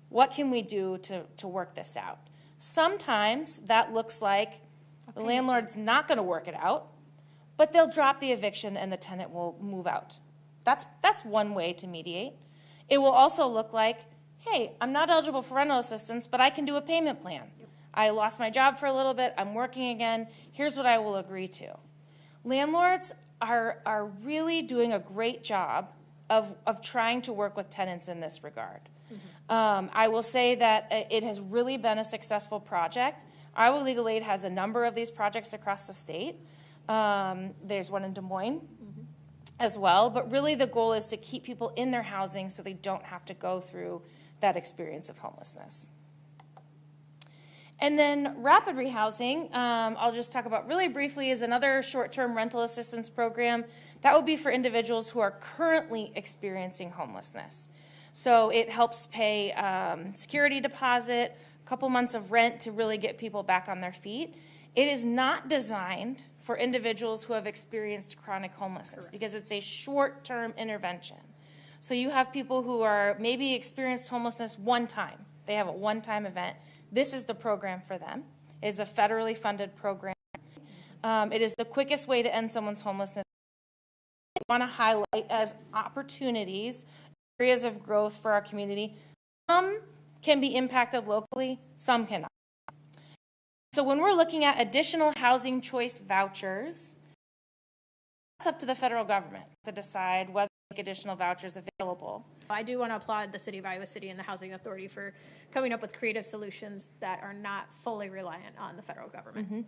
what can we do to work this out? Sometimes that looks like the landlord's not going to work it out, but they'll drop the eviction and the tenant will move out. That's one way to mediate. It will also look like, hey, I'm not eligible for rental assistance, but I can do a payment plan. I lost my job for a little bit, I'm working again, here's what I will agree to. Landlords are really doing a great job of trying to work with tenants in this regard. Mm-hmm. I will say that it has really been a successful project. Iowa Legal Aid has a number of these projects across the state. There's one in Des Moines mm-hmm. as well, but really the goal is to keep people in their housing so they don't have to go through that experience of homelessness. And then rapid rehousing, I'll just talk about really briefly, is another short-term rental assistance program. That would be for individuals who are currently experiencing homelessness. So it helps pay security deposit, a couple months of rent to really get people back on their feet. It is not designed for individuals who have experienced chronic homelessness. Correct. Because it's a short-term intervention. So you have people who are maybe experienced homelessness one time. They have a one-time event. This is the program for them. It's a federally funded program. It is the quickest way to end someone's homelessness. I want to highlight as opportunities, areas of growth for our community. Some can be impacted locally, some cannot. So when we're looking at additional housing choice vouchers, it's up to the federal government to decide whether they make additional vouchers available. I do want to applaud the City of Iowa City and the Housing Authority for coming up with creative solutions that are not fully reliant on the federal government.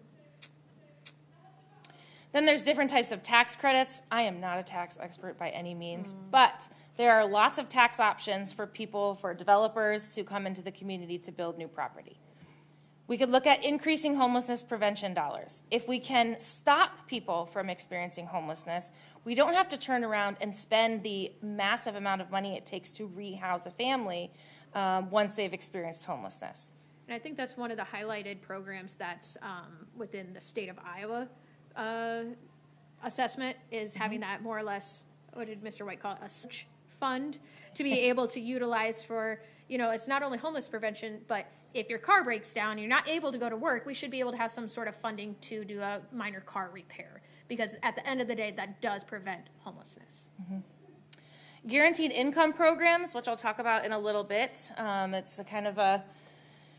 Then there's different types of tax credits. I am not a tax expert by any means, but there are lots of tax options for people, for developers to come into the community to build new property. We could look at increasing homelessness prevention dollars. If we can stop people from experiencing homelessness, we don't have to turn around and spend the massive amount of money it takes to rehouse a family once they've experienced homelessness. And I think that's one of the highlighted programs that's within the state of Iowa assessment is having that more or less, what did Mr. White call it, a search fund to be able to utilize for, you know, it's not only homeless prevention, but if your car breaks down, you're not able to go to work, we should be able to have some sort of funding to do a minor car repair. Because at the end of the day, that does prevent homelessness. Guaranteed income programs, which I'll talk about in a little bit. It's a kind of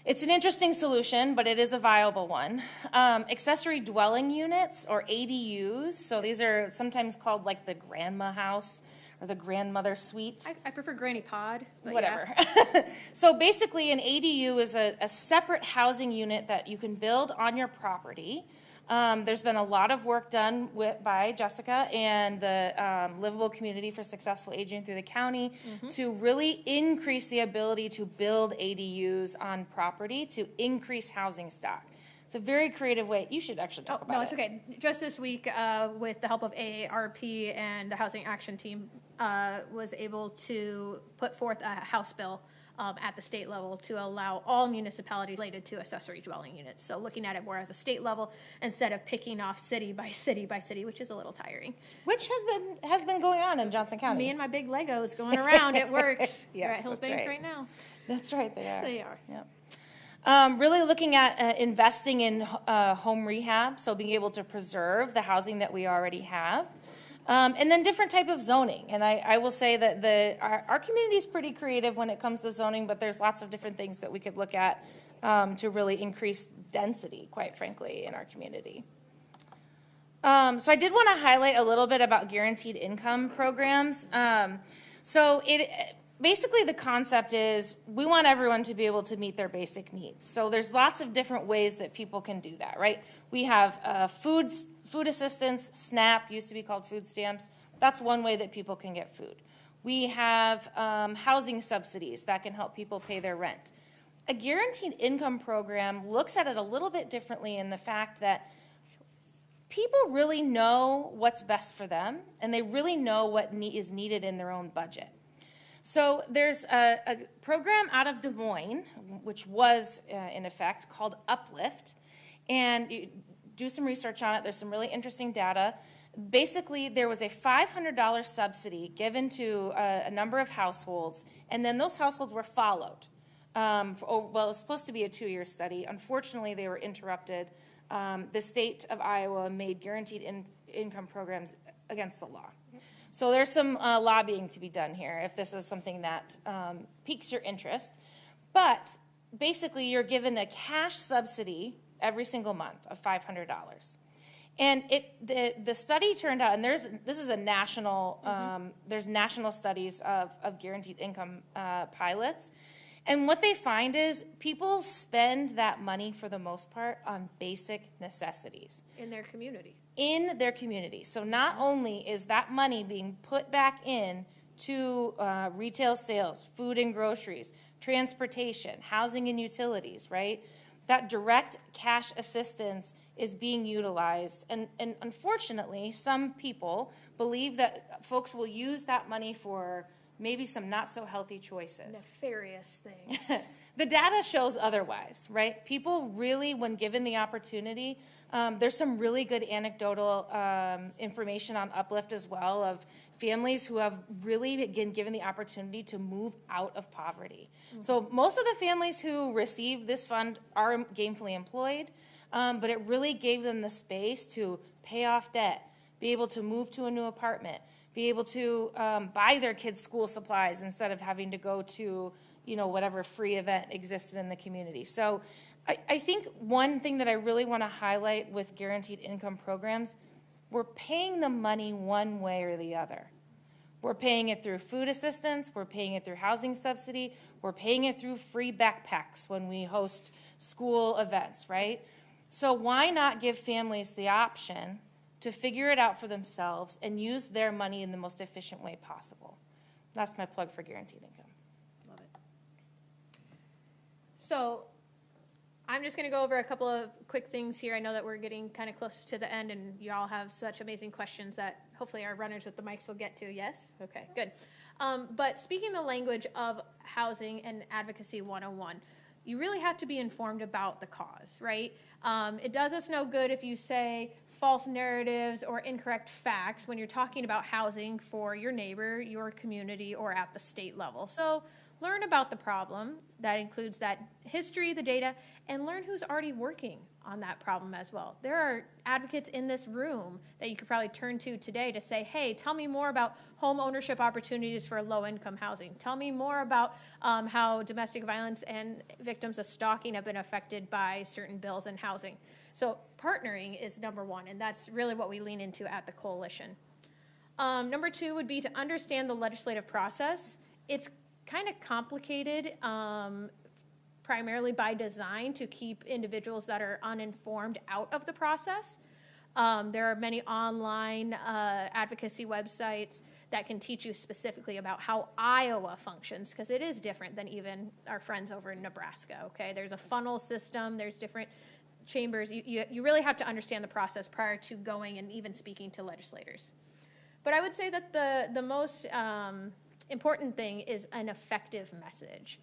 it's an interesting solution, but it is a viable one. Accessory dwelling units, or ADUs, so these are sometimes called like the grandma house or the grandmother suite. I prefer granny pod, but Whatever. yeah. So basically an ADU is a separate housing unit that you can build on your property. There's been a lot of work done by Jessica and the Livable Community for Successful Aging through the county to really increase the ability to build ADUs on property to increase housing stock. It's a very creative way. You should actually talk about it. No, it's okay. Just this week, with the help of AARP and the Housing Action Team, was able to put forth a House bill at the state level to allow all municipalities related to accessory dwelling units. So looking at it more as a state level instead of picking off city by city by city, which is a little tiring. Which has been going on in Johnson County. Me and my big Legos going around, it works. Yes, We're at Hills that's Bank right. right now. That's right, they are. They are. Yep. Really looking at investing in home rehab, so being able to preserve the housing that we already have. And then different type of zoning. And I will say that our community is pretty creative when it comes to zoning, but there's lots of different things that we could look at to really increase density, quite frankly, in our community. So I did want to highlight a little bit about guaranteed income programs. Basically the concept is we want everyone to be able to meet their basic needs. So there's lots of different ways that people can do that, right? We have food assistance, SNAP, used to be called food stamps. That's one way that people can get food. We have housing subsidies that can help people pay their rent. A guaranteed income program looks at it a little bit differently in the fact that people really know what's best for them, and they really know what is needed in their own budget. So there's a program out of Des Moines, which was in effect called Uplift, and you do some research on it. There's some really interesting data. Basically, there was a $500 subsidy given to a number of households, and then those households were followed. Well, it was supposed to be a 2-year study. Unfortunately, they were interrupted. The state of Iowa made guaranteed income programs against the law. So there's some lobbying to be done here if this is something that piques your interest. But basically, you're given a cash subsidy every single month of $500. And the study turned out, and this is a national, there's national studies of guaranteed income pilots. And what they find is people spend that money for the most part on basic necessities. In their community. In their community. So not only is that money being put back in to retail sales, food and groceries, transportation, housing and utilities, right? That direct cash assistance is being utilized. And unfortunately, some people believe that folks will use that money for maybe some not so healthy choices. Nefarious things. The data shows otherwise, right? People really, when given the opportunity, there's some really good anecdotal information on Uplift as well of families who have really been given the opportunity to move out of poverty. So most of the families who receive this fund are gainfully employed, but it really gave them the space to pay off debt, be able to move to a new apartment, be able to buy their kids' school supplies instead of having to go to, whatever free event existed in the community. So I think one thing that I really want to highlight with guaranteed income programs, we're paying the money one way or the other. We're paying it through food assistance, we're paying it through housing subsidy, we're paying it through free backpacks when we host school events, right? So why not give families the option to figure it out for themselves and use their money in the most efficient way possible? That's my plug for guaranteed income. Love it. So I'm just going to go over a couple of quick things here. I know that we're getting kind of close to the end, and you all have such amazing questions that hopefully our runners with the mics will get to. Yes? Okay, good. But speaking the language of housing and advocacy 101, you really have to be informed about the cause, right? It does us no good if you say false narratives or incorrect facts when you're talking about housing for your neighbor, your community, or at the state level. So learn about the problem. That includes that history, the data, and learn who's already working on that problem as well. There are advocates in this room that you could probably turn to today to say, hey, tell me more about home ownership opportunities for low-income housing. Tell me more about how domestic violence and victims of stalking have been affected by certain bills in housing. So partnering is number one, and that's really what we lean into at the coalition. Number two would be to understand the legislative process. It's kind of complicated, primarily by design to keep individuals that are uninformed out of the process. There are many online advocacy websites that can teach you specifically about how Iowa functions, because it is different than even our friends over in Nebraska, okay? There's a funnel system, there's different chambers. You really have to understand the process prior to going and even speaking to legislators. But I would say that the most important thing is an effective message.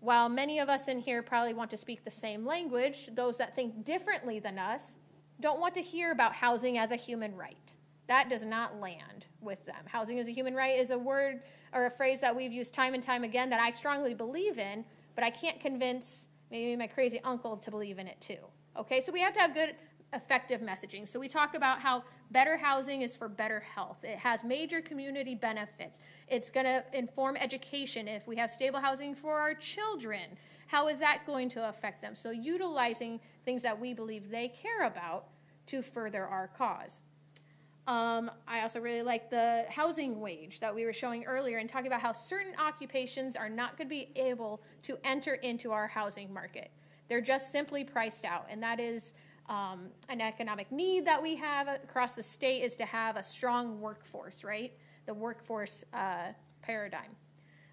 While many of us in here probably want to speak the same language, those that think differently than us don't want to hear about housing as a human right. That does not land with them. Housing as a human right is a word or a phrase that we've used time and time again that I strongly believe in, but I can't convince maybe my crazy uncle to believe in it too. Okay, so we have to have good, effective messaging. So we talk about how better housing is for better health. It has major community benefits. It's going to inform education. If we have stable housing for our children, how is that going to affect them? So utilizing things that we believe they care about to further our cause. I also really like the housing wage that we were showing earlier and talking about how certain occupations are not going to be able to enter into our housing market. They're just simply priced out, and that is an economic need that we have across the state is to have a strong workforce, right? The workforce paradigm.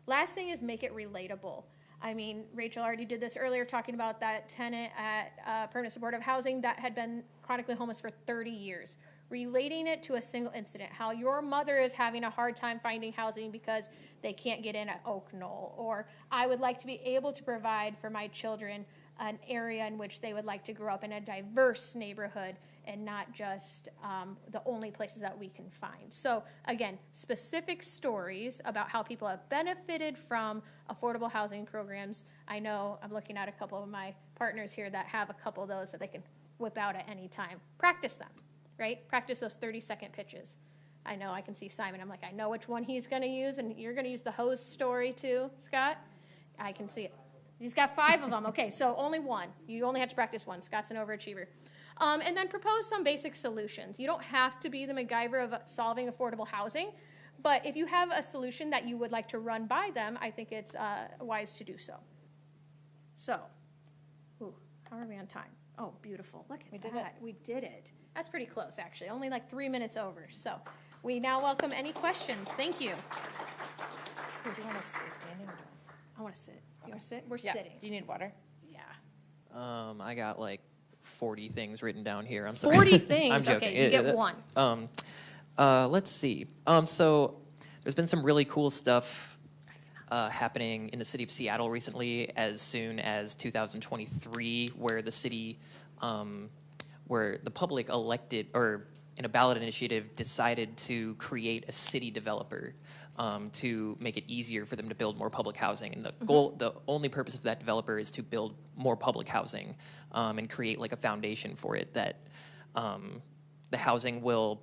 Last thing is make it relatable. I mean, Rachel already did this earlier, talking about that tenant at Permanent Supportive Housing that had been chronically homeless for 30 years. Relating it to a single incident, how your mother is having a hard time finding housing because they can't get in at Oak Knoll, or I would like to be able to provide for my children an area in which they would like to grow up in a diverse neighborhood and not just the only places that we can find. So again, specific stories about how people have benefited from affordable housing programs. I know I'm looking at a couple of my partners here that have a couple of those that they can whip out at any time. Practice them, right? Practice those 30-second pitches. I know I can see Simon. I'm like, I know which one he's going to use, and you're going to use the hose story too, Scott? I can see it. He's got 5 of them. Okay, so only one. You only have to practice one. Scott's an overachiever. And then propose some basic solutions. You don't have to be the MacGyver of solving affordable housing, but if you have a solution that you would like to run by them, I think it's wise to do so. So, how are we on time? Oh, beautiful. Look at that. We did it. That's pretty close, actually. Only like 3 minutes over. So, we now welcome any questions. Thank you. Do you want to stay standing or do you want to sit? I want to sit. You want to sit? We're Yeah. sitting. Do you need water? Yeah. I got like 40 things written down here. I'm sorry. 40 things. I'm joking. Okay, you get one. Let's see. So there's been some really cool stuff happening in the city of Seattle recently, as soon as 2023, where the city, where the public elected, or in a ballot initiative, decided to create a city developer to make it easier for them to build more public housing. And the goal, the only purpose of that developer is to build more public housing and create like a foundation for it that the housing will,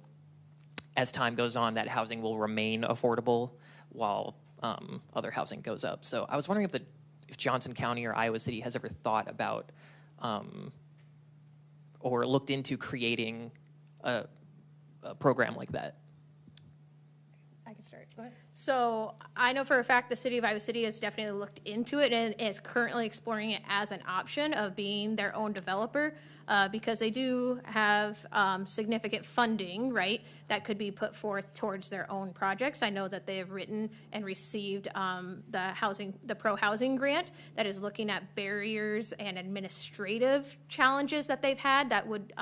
as time goes on, that housing will remain affordable while other housing goes up. So I was wondering if Johnson County or Iowa City has ever thought about or looked into creating a program like that. can start. Go ahead. So I know for a fact the city of Iowa City has definitely looked into it and is currently exploring it as an option of being their own developer, because they do have significant funding, right, that could be put forth towards their own projects. I know that they have written and received the pro-housing grant that is looking at barriers and administrative challenges that they've had that would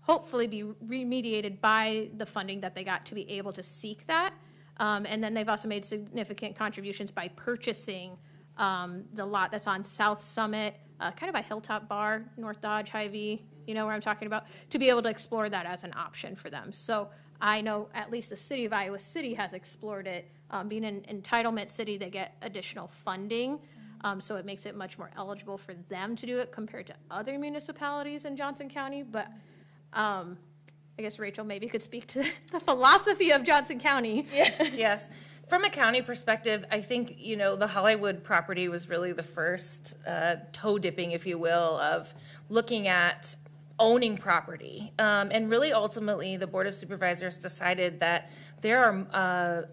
hopefully be remediated by the funding that they got to be able to seek that. And then they've also made significant contributions by purchasing the lot that's on South Summit, kind of by Hilltop Bar, North Dodge, Hy-Vee, you know where I'm talking about, to be able to explore that as an option for them. So I know at least the city of Iowa City has explored it. Being an entitlement city, they get additional funding. So it makes it much more eligible for them to do it compared to other municipalities in Johnson County. But I guess Rachel maybe could speak to the philosophy of Johnson County. Yes. From a county perspective, I think, you know, the Hollywood property was really the first toe dipping, if you will, of looking at owning property. And really ultimately, the Board of Supervisors decided that there are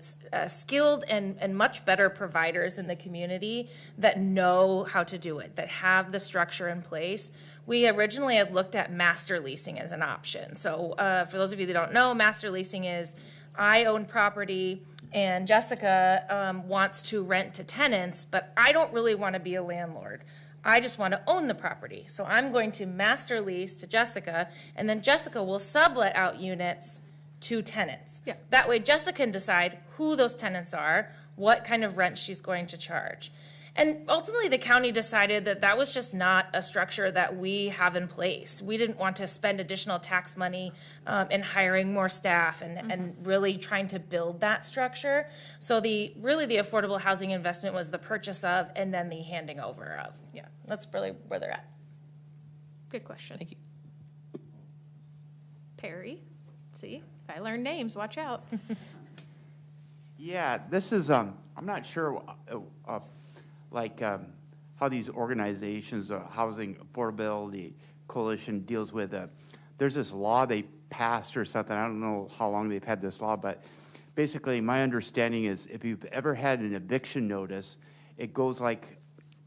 skilled and much better providers in the community that know how to do it, that have the structure in place. We originally had looked at master leasing as an option. So for those of you that don't know, master leasing is I own property and Jessica wants to rent to tenants, but I don't really want to be a landlord. I just want to own the property. So I'm going to master lease to Jessica, and then Jessica will sublet out units to tenants. Yeah. That way Jessica can decide who those tenants are, what kind of rent she's going to charge. And ultimately, the county decided that that was just not a structure that we have in place. We didn't want to spend additional tax money in hiring more staff and really trying to build that structure. So really the affordable housing investment was the purchase of and then the handing over of. Yeah, that's really where they're at. Good question. Thank you. Perry, see, if I learn names, watch out. Yeah, this is, I'm not sure, how these organizations, Housing Affordability Coalition deals with, there's this law they passed or something, I don't know how long they've had this law, but basically my understanding is if you've ever had an eviction notice, it goes like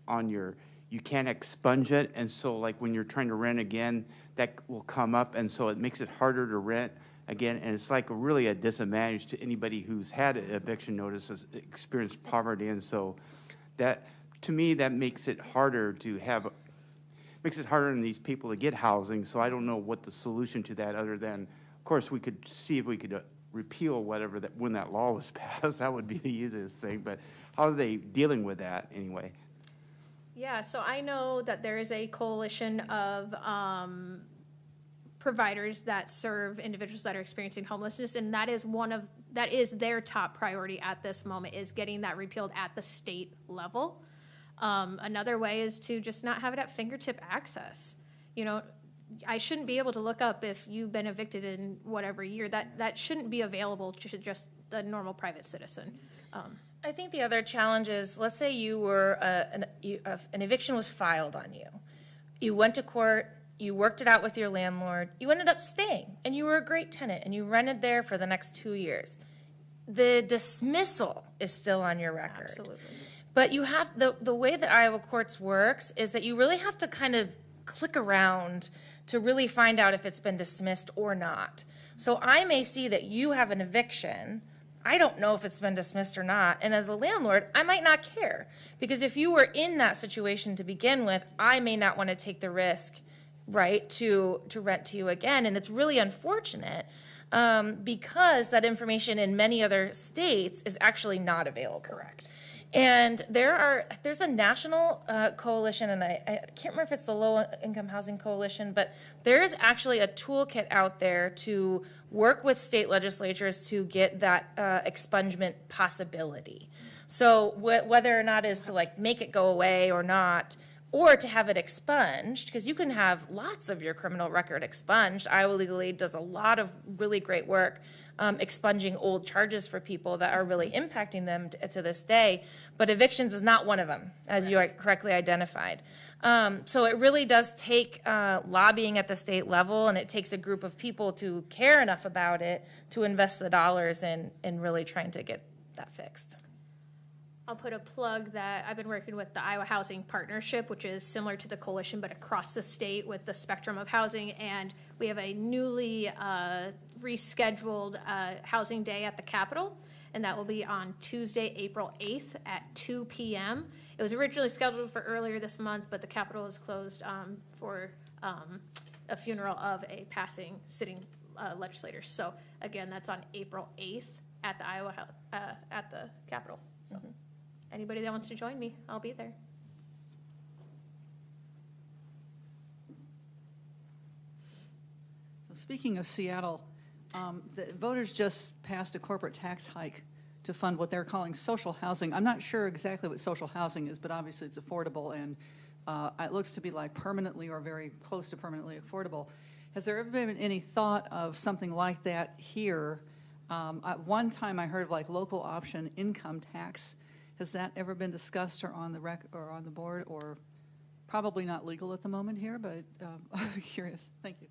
on you can't expunge it, and so like when you're trying to rent again, that will come up, and so it makes it harder to rent again, and it's like really a disadvantage to anybody who's had an eviction notice, has experienced poverty, and so that, to me, that makes it harder on these people to get housing, so I don't know what the solution to that other than, of course, we could see if we could repeal whatever that, when that law was passed, that would be the easiest thing, but how are they dealing with that anyway? Yeah, so I know that there is a coalition of providers that serve individuals that are experiencing homelessness, and that is their top priority at this moment, is getting that repealed at the state level. Another way is to just not have it at fingertip access. You know, I shouldn't be able to look up if you've been evicted in whatever year. That shouldn't be available to just the normal private citizen. I think the other challenge is, let's say you were, an eviction was filed on you. You went to court, you worked it out with your landlord, you ended up staying, and you were a great tenant, and you rented there for the next 2 years. The dismissal is still on your record. Absolutely. But you have, the way that Iowa courts works is that you really have to kind of click around to really find out if it's been dismissed or not. So I may see that you have an eviction, I don't know if it's been dismissed or not, and as a landlord, I might not care. Because if you were in that situation to begin with, I may not want to take the risk, right, to rent to you again. And it's really unfortunate because that information in many other states is actually not available. Correct. And there's a national coalition, and I can't remember if it's the Low Income Housing Coalition, but there is actually a toolkit out there to work with state legislatures to get that expungement possibility. So whether or not is to like make it go away or not, or to have it expunged, because you can have lots of your criminal record expunged. Iowa Legal Aid does a lot of really great work expunging old charges for people that are really impacting them to this day, but evictions is not one of them, as you correctly identified. So it really does take lobbying at the state level, and it takes a group of people to care enough about it to invest the dollars in really trying to get that fixed. I'll put a plug that I've been working with the Iowa Housing Partnership, which is similar to the coalition, but across the state with the spectrum of housing. And we have a newly rescheduled housing day at the Capitol, and that will be on Tuesday, April 8th at 2 p.m. It was originally scheduled for earlier this month, but the Capitol is closed for a funeral of a passing sitting legislator. So again, that's on April 8th at the at the Capitol. So. Anybody that wants to join me, I'll be there. So speaking of Seattle, the voters just passed a corporate tax hike to fund what they're calling social housing. I'm not sure exactly what social housing is, but obviously it's affordable, and it looks to be like permanently or very close to permanently affordable. Has there ever been any thought of something like that here? At one time I heard of like local option income tax. Has that ever been discussed or on the or on the board, or probably not legal at the moment here, but I'm curious. Thank you.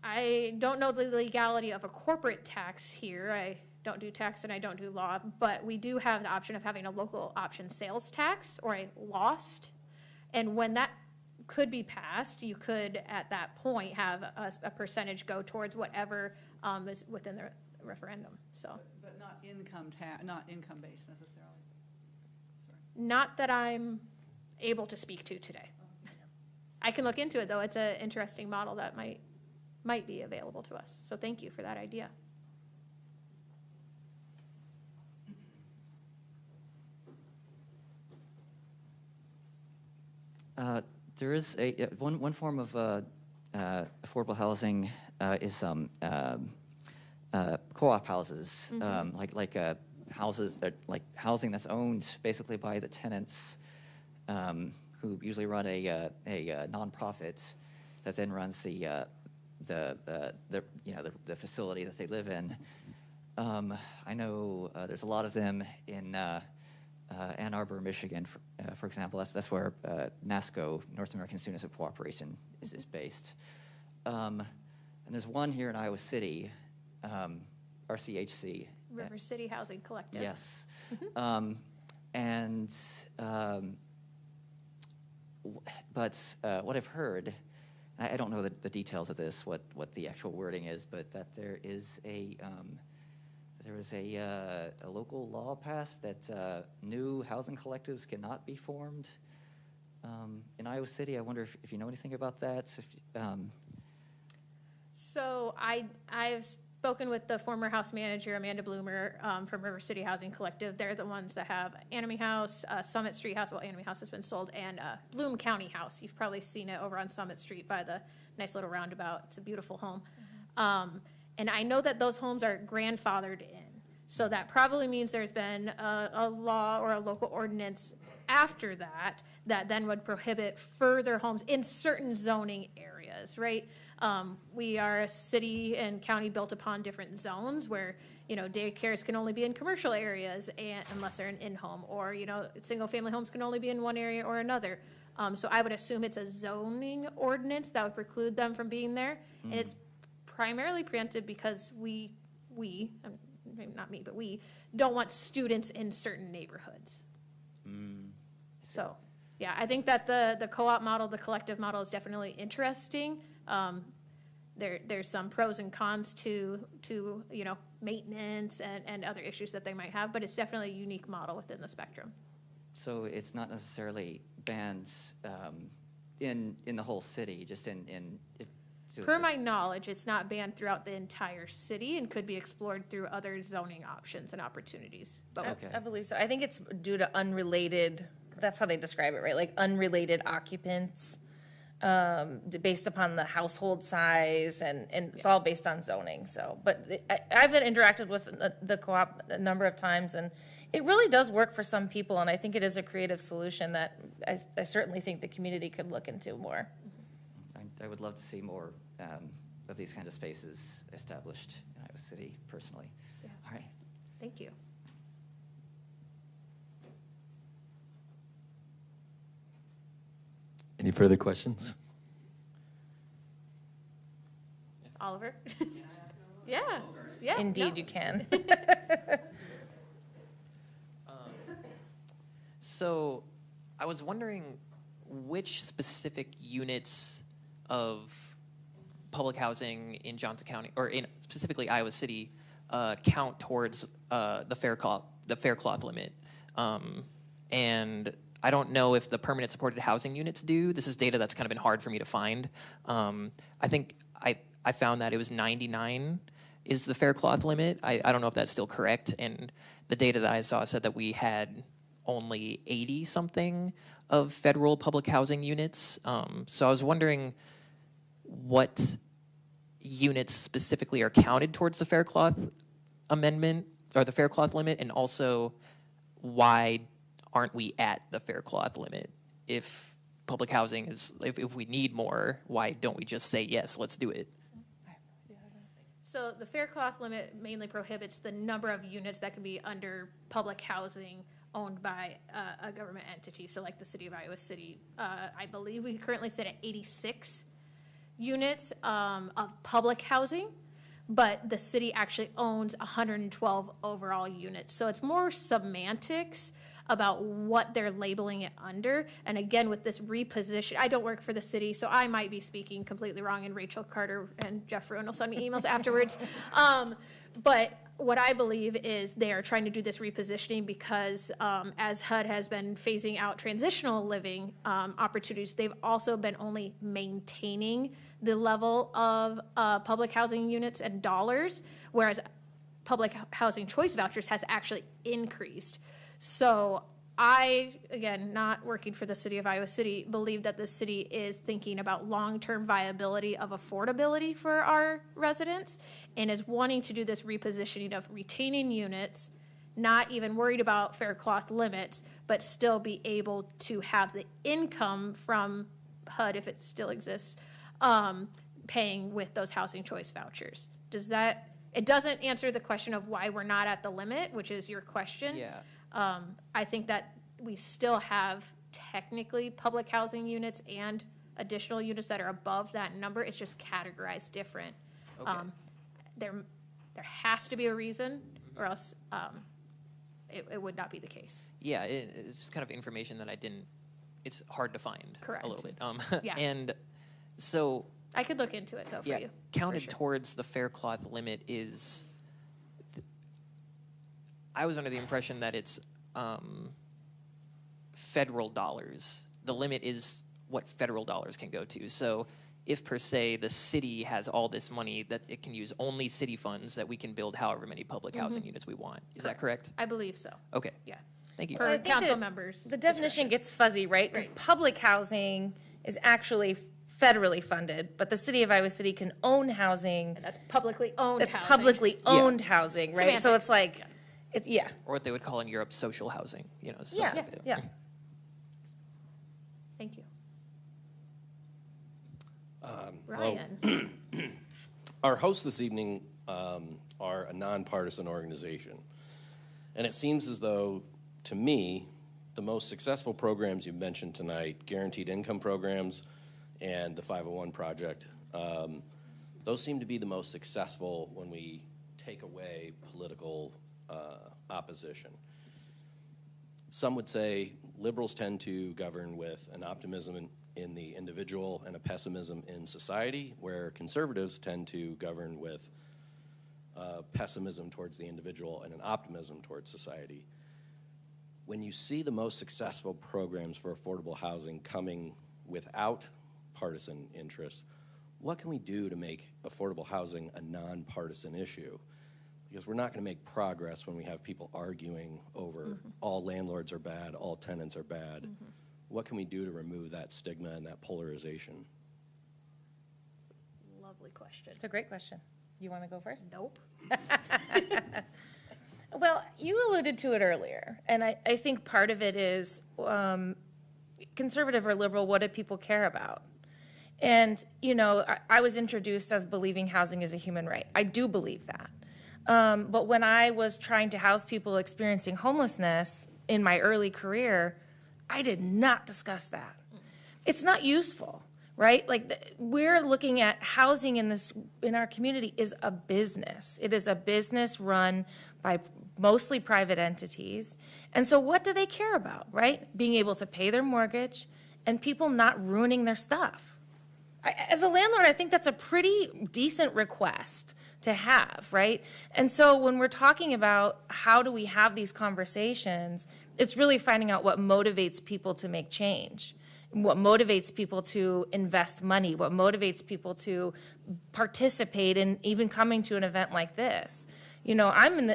I don't know the legality of a corporate tax here. I don't do tax and I don't do law, but we do have the option of having a local option sales tax or a lost. And when that could be passed, you could at that point have a percentage go towards whatever is within the referendum. So. But not not income based necessarily. Sorry. Not that I'm able to speak to today. I can look into it though. It's an interesting model that might be available to us. So thank you for that idea. There is one form of affordable housing is co-op houses, like houses like housing that's owned basically by the tenants, who usually run a nonprofit that then runs the facility that they live in. I know there's a lot of them in Ann Arbor, Michigan, for example. That's where NASCO, North American Students of Cooperation, is based. And there's one here in Iowa City, RCHC. River City Housing Collective. Yes. But what I've heard, I don't know the details of this, what the actual wording is, but that there is a local law passed that new housing collectives cannot be formed in Iowa City. I wonder if you know anything about that. So I've spoken with the former house manager, Amanda Bloomer, from River City Housing Collective. They're the ones that have Anime House, Summit Street House. Well, Anime House has been sold, and Bloom County House. You've probably seen it over on Summit Street by the nice little roundabout. It's a beautiful home. And I know that those homes are grandfathered in. So that probably means there's been a law or a local ordinance after that then would prohibit further homes in certain zoning areas, right? We are a city and county built upon different zones where, daycares can only be in commercial areas unless they're an in-home, or, single-family homes can only be in one area or another. So I would assume it's a zoning ordinance that would preclude them from being there. And it's primarily preempted because we, not me, but we don't want students in certain neighborhoods. So, yeah, I think that the co-op model, the collective model is definitely interesting. There's some pros and cons to maintenance and other issues that they might have, but it's definitely a unique model within the spectrum. So it's not necessarily banned in the whole city, just in Per my knowledge, it's not banned throughout the entire city and could be explored through other zoning options and opportunities. But Okay. I believe so. I think it's due to unrelated, that's how they describe it, right? Like unrelated occupants based upon the household size, and it's all based on zoning, so. But I've been interacted with the co-op a number of times, and it really does work for some people, and I think it is a creative solution that I certainly think the community could look into more. I would love to see more of these kind of spaces established in Iowa City, personally. Yeah. All right. Thank you. Any further questions? Oliver? Yeah, yeah. Indeed, no. you can. So I was wondering which specific units of public housing in Johnson County, or in specifically Iowa City, count towards the fair cloth limit. And I don't know if the permanent supported housing units do. This is data that's kind of been hard for me to find. I think I found that it was 99 is the fair cloth limit. I don't know if that's still correct. And the data that I saw said that we had only 80 something of federal public housing units. So I was wondering what units specifically are counted towards the fair cloth amendment or the fair cloth limit, and also why aren't we at the fair cloth limit? If public housing is, if we need more, why don't we just say, yes, let's do it? So the fair cloth limit mainly prohibits the number of units that can be under public housing owned by a government entity. So like the city of Iowa City, I believe we currently sit at 86 units of public housing, but the city actually owns 112 overall units. So it's more semantics about what they're labeling it under. And again, with this reposition, I don't work for the city, so I might be speaking completely wrong, and Rachel Carter and Jeff Ruin will send me emails afterwards. But what I believe is they are trying to do this repositioning because as HUD has been phasing out transitional living opportunities, they've also been only maintaining the level of public housing units and dollars, whereas public housing choice vouchers has actually increased. So I, again, not working for the city of Iowa City, believe that the city is thinking about long-term viability of affordability for our residents and is wanting to do this repositioning of retaining units, not even worried about fair cloth limits, but still be able to have the income from HUD, if it still exists, paying with those housing choice vouchers. Does that, it doesn't answer the question of why we're not at the limit, which is your question. Yeah. I think that we still have technically public housing units and additional units that are above that number. It's just categorized different. Okay. There has to be a reason, or else it would not be the case. Yeah, it's just kind of information that it's hard to find. Correct. A little bit. Yeah. And so. I could look into it though for Yeah, you. counted for sure. towards the fair cloth limit is, I was under the impression that it's federal dollars. The limit is what federal dollars can go to. So if per se the city has all this money that it can use only city funds, that we can build however many public housing units we want. Is that correct? I believe so. Okay, Yeah. thank you. Per I think council that members. The definition gets fuzzy, right? Because Right. public housing is actually federally funded, but the city of Iowa City can own housing. And that's publicly owned It's housing. publicly owned housing, right? So Semantics. it's like, it's, yeah, Or what they would call in Europe social housing, stuff yeah, like that. yeah. Thank you. Hello. Ryan. Our hosts this evening are a nonpartisan organization. And it seems as though, to me, the most successful programs you've mentioned tonight, guaranteed income programs and the 501 project, those seem to be the most successful when we take away political opposition. Some would say liberals tend to govern with an optimism in the individual and a pessimism in society, where conservatives tend to govern with pessimism towards the individual and an optimism towards society. When you see the most successful programs for affordable housing coming without partisan interests, what can we do to make affordable housing a nonpartisan issue? Because we're not going to make progress when we have people arguing over all landlords are bad, all tenants are bad. what can we do to remove that stigma and that polarization? Lovely question. It's a great question. You want to go first? Nope. Well, you alluded to it earlier, and I think part of it is conservative or liberal, what do people care about? And, you know, I was introduced as believing housing is a human right. I do believe that. But when I was trying to house people experiencing homelessness in my early career, I did not discuss that. It's not useful, right? Like we're looking at housing in our community is a business. It is a business run by mostly private entities. And so what do they care about, right? Being able to pay their mortgage and people not ruining their stuff. As a landlord, I think that's a pretty decent request to have, right? And so when we're talking about how do we have these conversations, it's really finding out what motivates people to make change, what motivates people to invest money, what motivates people to participate in even coming to an event like this. You know, I'm in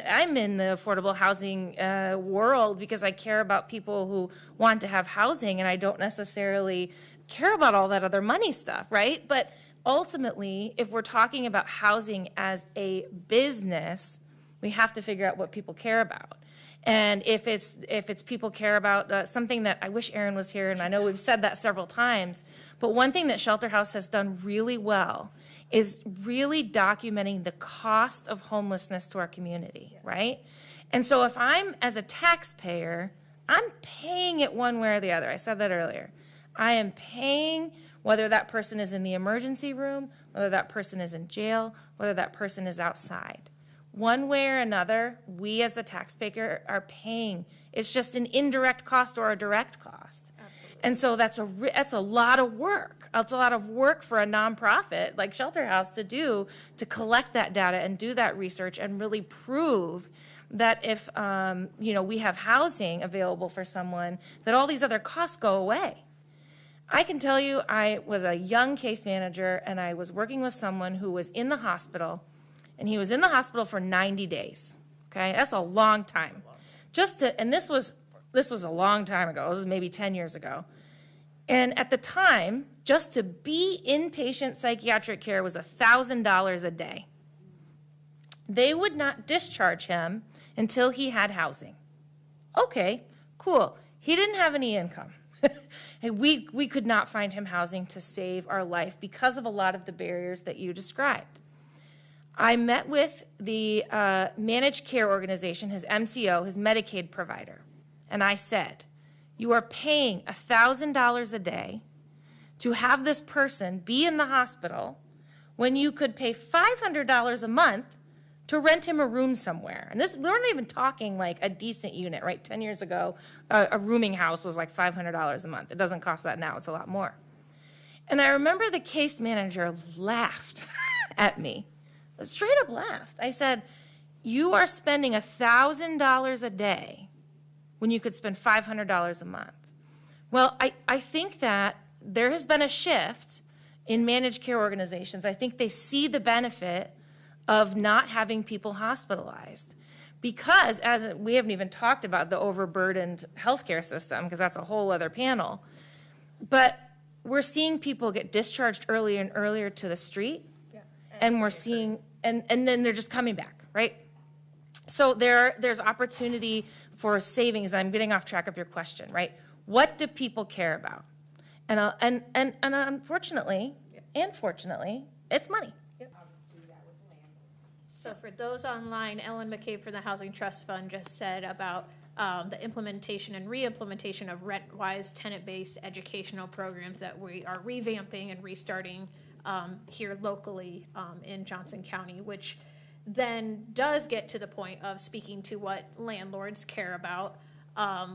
the affordable housing world because I care about people who want to have housing, and I don't necessarily care about all that other money stuff, right? But ultimately, if we're talking about housing as a business, we have to figure out what people care about. And if it's people care about something that I wish Erin was here, and I know we've said that several times, but one thing that Shelter House has done really well is really documenting the cost of homelessness to our community, yes. Right? And so if I'm, as a taxpayer, I'm paying it one way or the other. I said that earlier. I am paying whether that person is in the emergency room, whether that person is in jail, whether that person is outside. One way or another, we as the taxpayer are paying. It's just an indirect cost or a direct cost. Absolutely. And so that's a lot of work. It's a lot of work for a nonprofit like Shelter House to do, to collect that data and do that research and really prove that if we have housing available for someone, that all these other costs go away. I can tell you, I was a young case manager and I was working with someone who was in the hospital, and he was in the hospital for 90 days. Okay, that's a long time. And this was a long time ago. This was maybe 10 years ago. And at the time, just to be inpatient psychiatric care was $1,000 a day. They would not discharge him until he had housing. Okay, cool. He didn't have any income. We could not find him housing to save our life because of a lot of the barriers that you described. I met with the managed care organization, his MCO, his Medicaid provider, and I said, you are paying $1,000 a day to have this person be in the hospital when you could pay $500 a month to rent him a room somewhere. And we're not even talking like a decent unit, right? 10 years ago, a rooming house was like $500 a month. It doesn't cost that now, it's a lot more. And I remember the case manager laughed at me, straight up laughed. I said, you are spending $1,000 a day when you could spend $500 a month. Well, I think that there has been a shift in managed care organizations. I think they see the benefit of not having people hospitalized. Because, as we haven't even talked about the overburdened healthcare system, because that's a whole other panel, but we're seeing people get discharged earlier and earlier to the street, and we're seeing, and then they're just coming back, right? So there's opportunity for savings. I'm getting off track of your question, right? What do people care about? And unfortunately, and fortunately, it's money. So for those online, Ellen McCabe from the Housing Trust Fund just said about the implementation and re-implementation of rent-wise, tenant-based educational programs that we are revamping and restarting here locally in Johnson County, which then does get to the point of speaking to what landlords care about,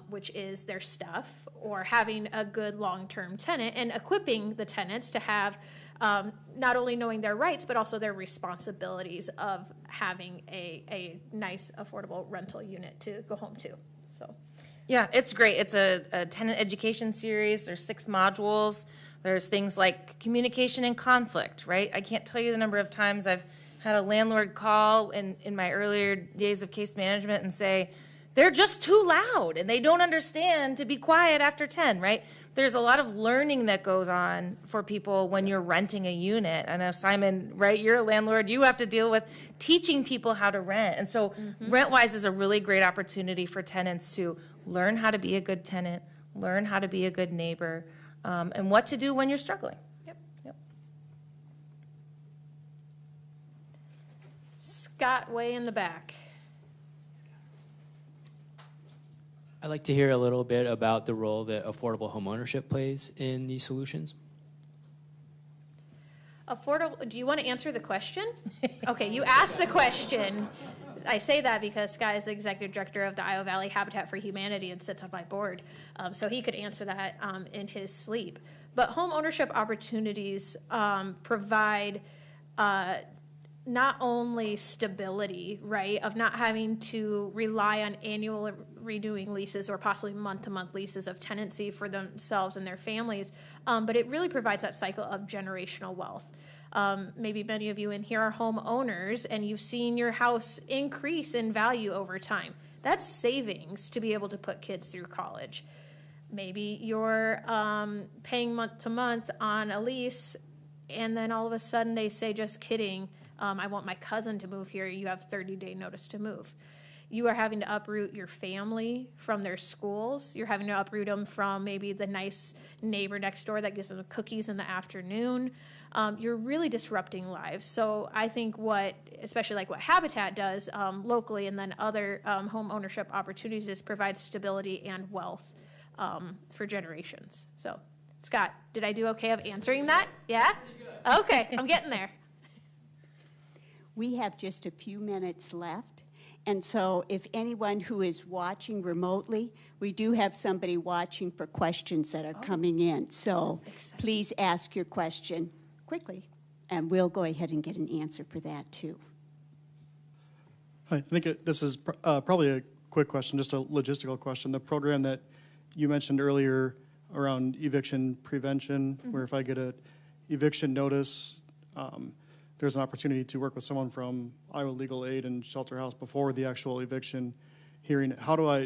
which is their stuff, or having a good long-term tenant, and equipping the tenants to have not only knowing their rights, but also their responsibilities of having a nice, affordable rental unit to go home to. So, yeah, it's great. It's a tenant education series. There's 6 modules. There's things like communication and conflict, right? I can't tell you the number of times I've had a landlord call in my earlier days of case management and say, they're just too loud and they don't understand to be quiet after 10, right? There's a lot of learning that goes on for people when you're renting a unit. I know, Simon, right, you're a landlord, you have to deal with teaching people how to rent. And so RentWise is a really great opportunity for tenants to learn how to be a good tenant, learn how to be a good neighbor, and what to do when you're struggling. Yep. Scott, way in the back. I'd like to hear a little bit about the role that affordable homeownership plays in these solutions. Affordable, do you want to answer the question? Okay, you asked the question. I say that because Scott is the executive director of the Iowa Valley Habitat for Humanity and sits on my board, so he could answer that in his sleep. But home ownership opportunities provide not only stability, right, of not having to rely on annual renewing leases or possibly month-to-month leases of tenancy for themselves and their families, but it really provides that cycle of generational wealth. Maybe many of you in here are homeowners and you've seen your house increase in value over time. That's savings to be able to put kids through college. Maybe you're paying month to month on a lease and then all of a sudden they say, just kidding, I want my cousin to move here. You have 30-day notice to move. You are having to uproot your family from their schools. You're having to uproot them from maybe the nice neighbor next door that gives them cookies in the afternoon. You're really disrupting lives. So I think especially like what Habitat does locally and then other home ownership opportunities is provide stability and wealth for generations. So Scott, did I do okay of answering that? Yeah? Okay, I'm getting there. We have just a few minutes left, and so if anyone who is watching remotely, we do have somebody watching for questions that are coming in. So please ask your question quickly, and we'll go ahead and get an answer for that too. Hi, I think this is probably a quick question, just a logistical question. The program that you mentioned earlier around eviction prevention, where if I get an eviction notice, there's an opportunity to work with someone from Iowa Legal Aid and Shelter House before the actual eviction hearing. How do I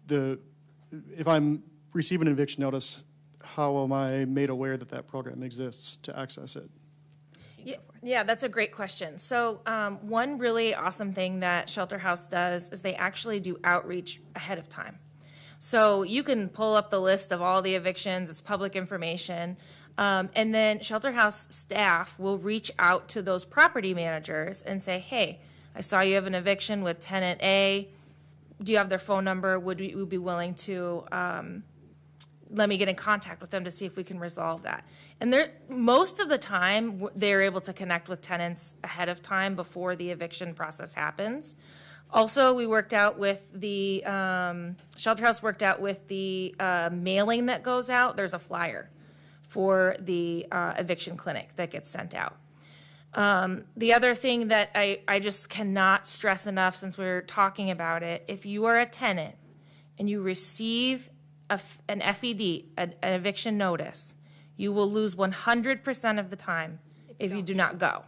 if I'm receiving an eviction notice, how am I made aware that that program exists to access it? Yeah, that's a great question. So one really awesome thing that Shelter House does is they actually do outreach ahead of time. So you can pull up the list of all the evictions, it's public information, and then Shelter House staff will reach out to those property managers and say, hey, I saw you have an eviction with tenant A. Do you have their phone number? Would you be willing to let me get in contact with them to see if we can resolve that? And most of the time, they're able to connect with tenants ahead of time before the eviction process happens. Also, we worked out with the, Shelter House worked out with the mailing that goes out. There's a flyer for the eviction clinic that gets sent out. The other thing that I just cannot stress enough since we're talking about it, if you are a tenant and you receive an FED, an eviction notice, you will lose 100% of the time if you do not go.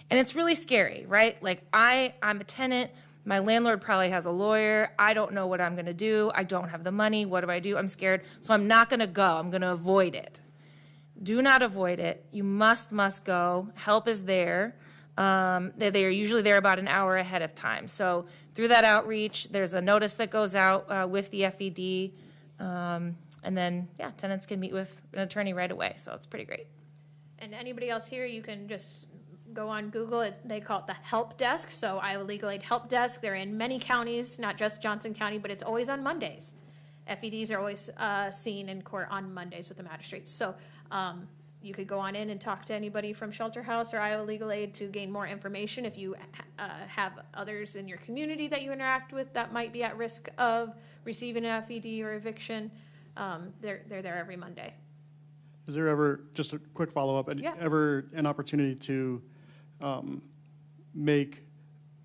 And it's really scary, right? Like I'm a tenant. My landlord probably has a lawyer. I don't know what I'm going to do. I don't have the money. What do? I'm scared. So I'm not going to go. I'm going to avoid it. Do not avoid it. You must go. Help is there. They are usually there about an hour ahead of time. So through that outreach, there's a notice that goes out with the FED. And then, yeah, tenants can meet with an attorney right away. So it's pretty great. And anybody else here, you can just go on Google. They call it the help desk. So Iowa Legal Aid help desk. They're in many counties, not just Johnson County, but it's always on Mondays. FEDs are always seen in court on Mondays with the magistrates. So you could go on in and talk to anybody from Shelter House or Iowa Legal Aid to gain more information. If you have others in your community that you interact with that might be at risk of receiving an FED or eviction, they're there every Monday. Is there ever, just a quick follow-up, ever an opportunity to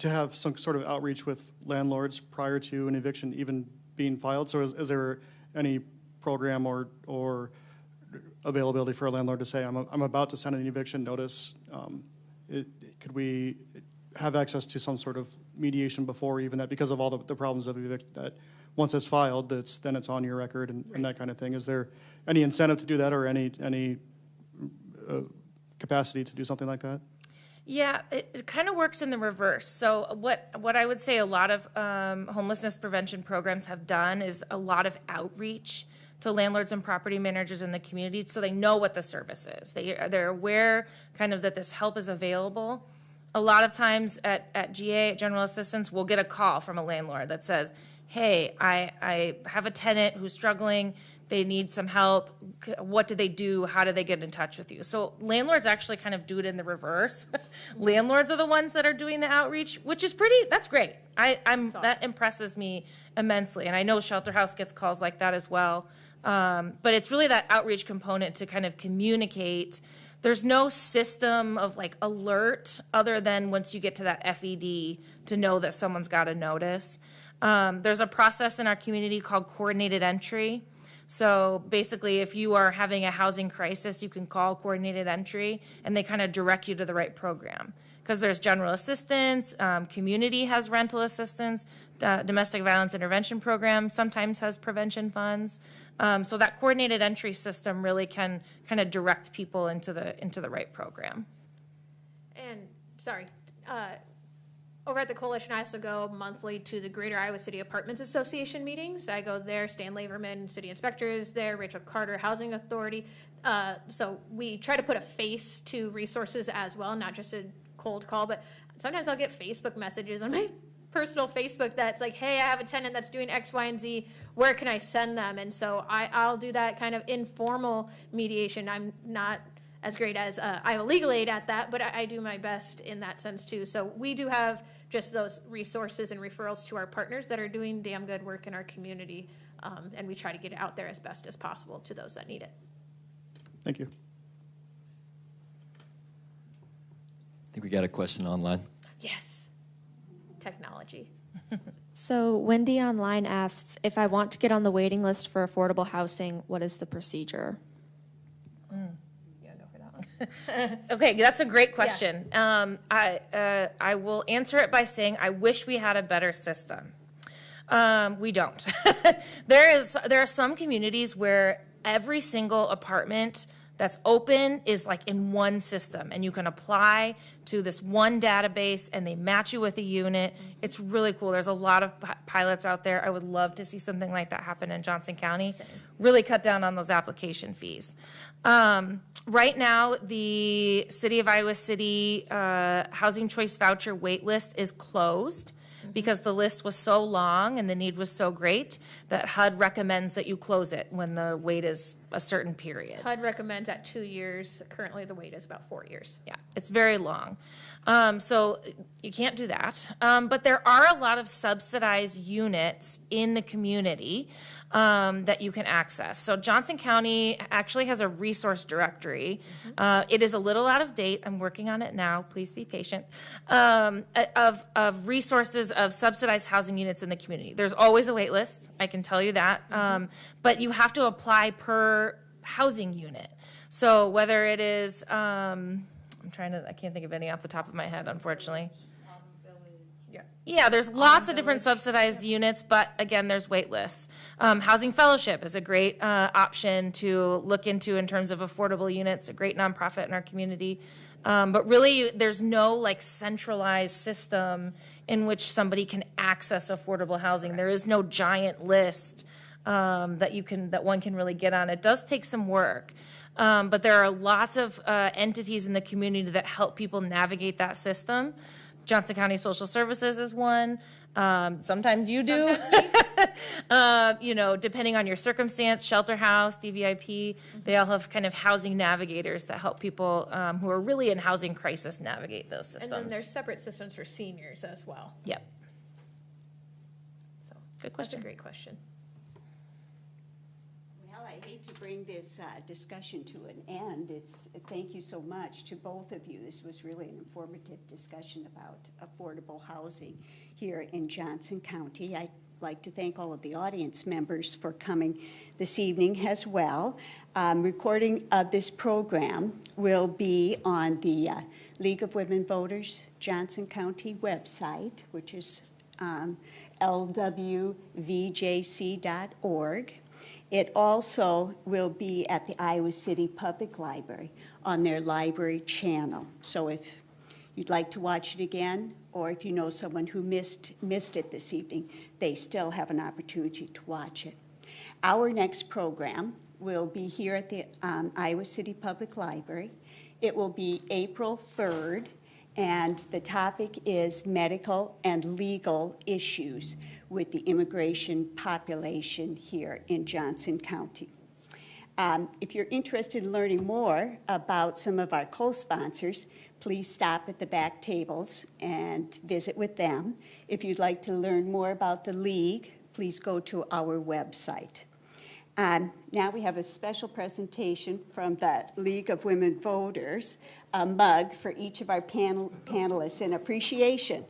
have some sort of outreach with landlords prior to an eviction even being filed? So is there any program or availability for a landlord to say, I'm about to send an eviction notice? Could we have access to some sort of mediation before even that, because of all the problems of evict, that once it's filed, then it's on your record and that kind of thing. Is there any incentive to do that, or any capacity to do something like that? Yeah, it kind of works in the reverse. So what I would say a lot of homelessness prevention programs have done is a lot of outreach to landlords and property managers in the community, so they know what the service is. They're aware kind of that this help is available. A lot of times at GA, at General Assistance, we'll get a call from a landlord that says, hey, I have a tenant who's struggling. They need some help. What do they do? How do they get in touch with you? So landlords actually kind of do it in the reverse. Landlords are the ones that are doing the outreach, which is that's great. That impresses me immensely. And I know Shelter House gets calls like that as well. But it's really that outreach component to kind of communicate. There's no system of like alert other than once you get to that FED to know that someone's got a notice. There's a process in our community called coordinated entry. So basically, if you are having a housing crisis, you can call coordinated entry, and they kind of direct you to the right program. Because there's general assistance, community has rental assistance, domestic violence intervention program sometimes has prevention funds. So that coordinated entry system really can kind of direct people into the right program. And, sorry, over at the Coalition, I also go monthly to the Greater Iowa City Apartments Association meetings. I go there, Stan Laverman, city inspector is there, Rachel Carter, Housing Authority. So we try to put a face to resources as well, not just a cold call, but sometimes I'll get Facebook messages on my personal Facebook that's like, hey, I have a tenant that's doing X, Y, and Z. Where can I send them? And so I'll do that kind of informal mediation. I'm not as great as Iowa Legal Aid at that, but I do my best in that sense too. So we do have just those resources and referrals to our partners that are doing damn good work in our community, and we try to get it out there as best as possible to those that need it. Thank you. I think we got a question online. Yes, technology. So Wendy online asks, if I want to get on the waiting list for affordable housing, what is the procedure? Okay, that's a great question. I will answer it by saying I wish we had a better system. We don't. There are some communities where every single apartment that's open is like in one system, and you can apply to this one database and they match you with a unit. It's really cool. There's a lot of pilots out there. I would love to see something like that happen in Johnson County. Really cut down on those application fees. Right now, the City of Iowa City Housing Choice Voucher wait list is closed because the list was so long and the need was so great that HUD recommends that you close it when the wait is a certain period. HUD recommends at 2 years. Currently, the wait is about 4 years. Yeah, it's very long. So you can't do that. But there are a lot of subsidized units in the community that you can access. So Johnson County actually has a resource directory. It is a little out of date. I'm working on it now. Please be patient. Of resources of subsidized housing units in the community. There's always a wait list. I can tell you that. But you have to apply per housing unit. So whether it is, I can't think of any off the top of my head, unfortunately. Yeah, there's lots of different subsidized units, but again, there's wait lists. Housing Fellowship is a great option to look into in terms of affordable units, a great nonprofit in our community. But really, there's no like centralized system in which somebody can access affordable housing. There is no giant list that one can really get on. It does take some work. But there are lots of entities in the community that help people navigate that system. Johnson County Social Services is one. Sometimes you do. Depending on your circumstance, Shelter House, DVIP, they all have kind of housing navigators that help people who are really in housing crisis navigate those systems. And then there's separate systems for seniors as well. Yep. So good question. That's a great question. Well, I hate to bring this discussion to an end. Thank you so much to both of you. This was really an informative discussion about affordable housing here in Johnson County. I'd like to thank all of the audience members for coming this evening as well. Recording of this program will be on the League of Women Voters Johnson County website, which is lwvjc.org. It also will be at the Iowa City Public Library on their library channel. So if you'd like to watch it again, or if you know someone who missed it this evening, they still have an opportunity to watch it. Our next program will be here at the Iowa City Public Library. It will be April 3rd, and the topic is medical and legal issues with the immigration population here in Johnson County. If you're interested in learning more about some of our co-sponsors, please stop at the back tables and visit with them. If you'd like to learn more about the League, please go to our website. Now we have a special presentation from the League of Women Voters, a mug for each of our panelists in appreciation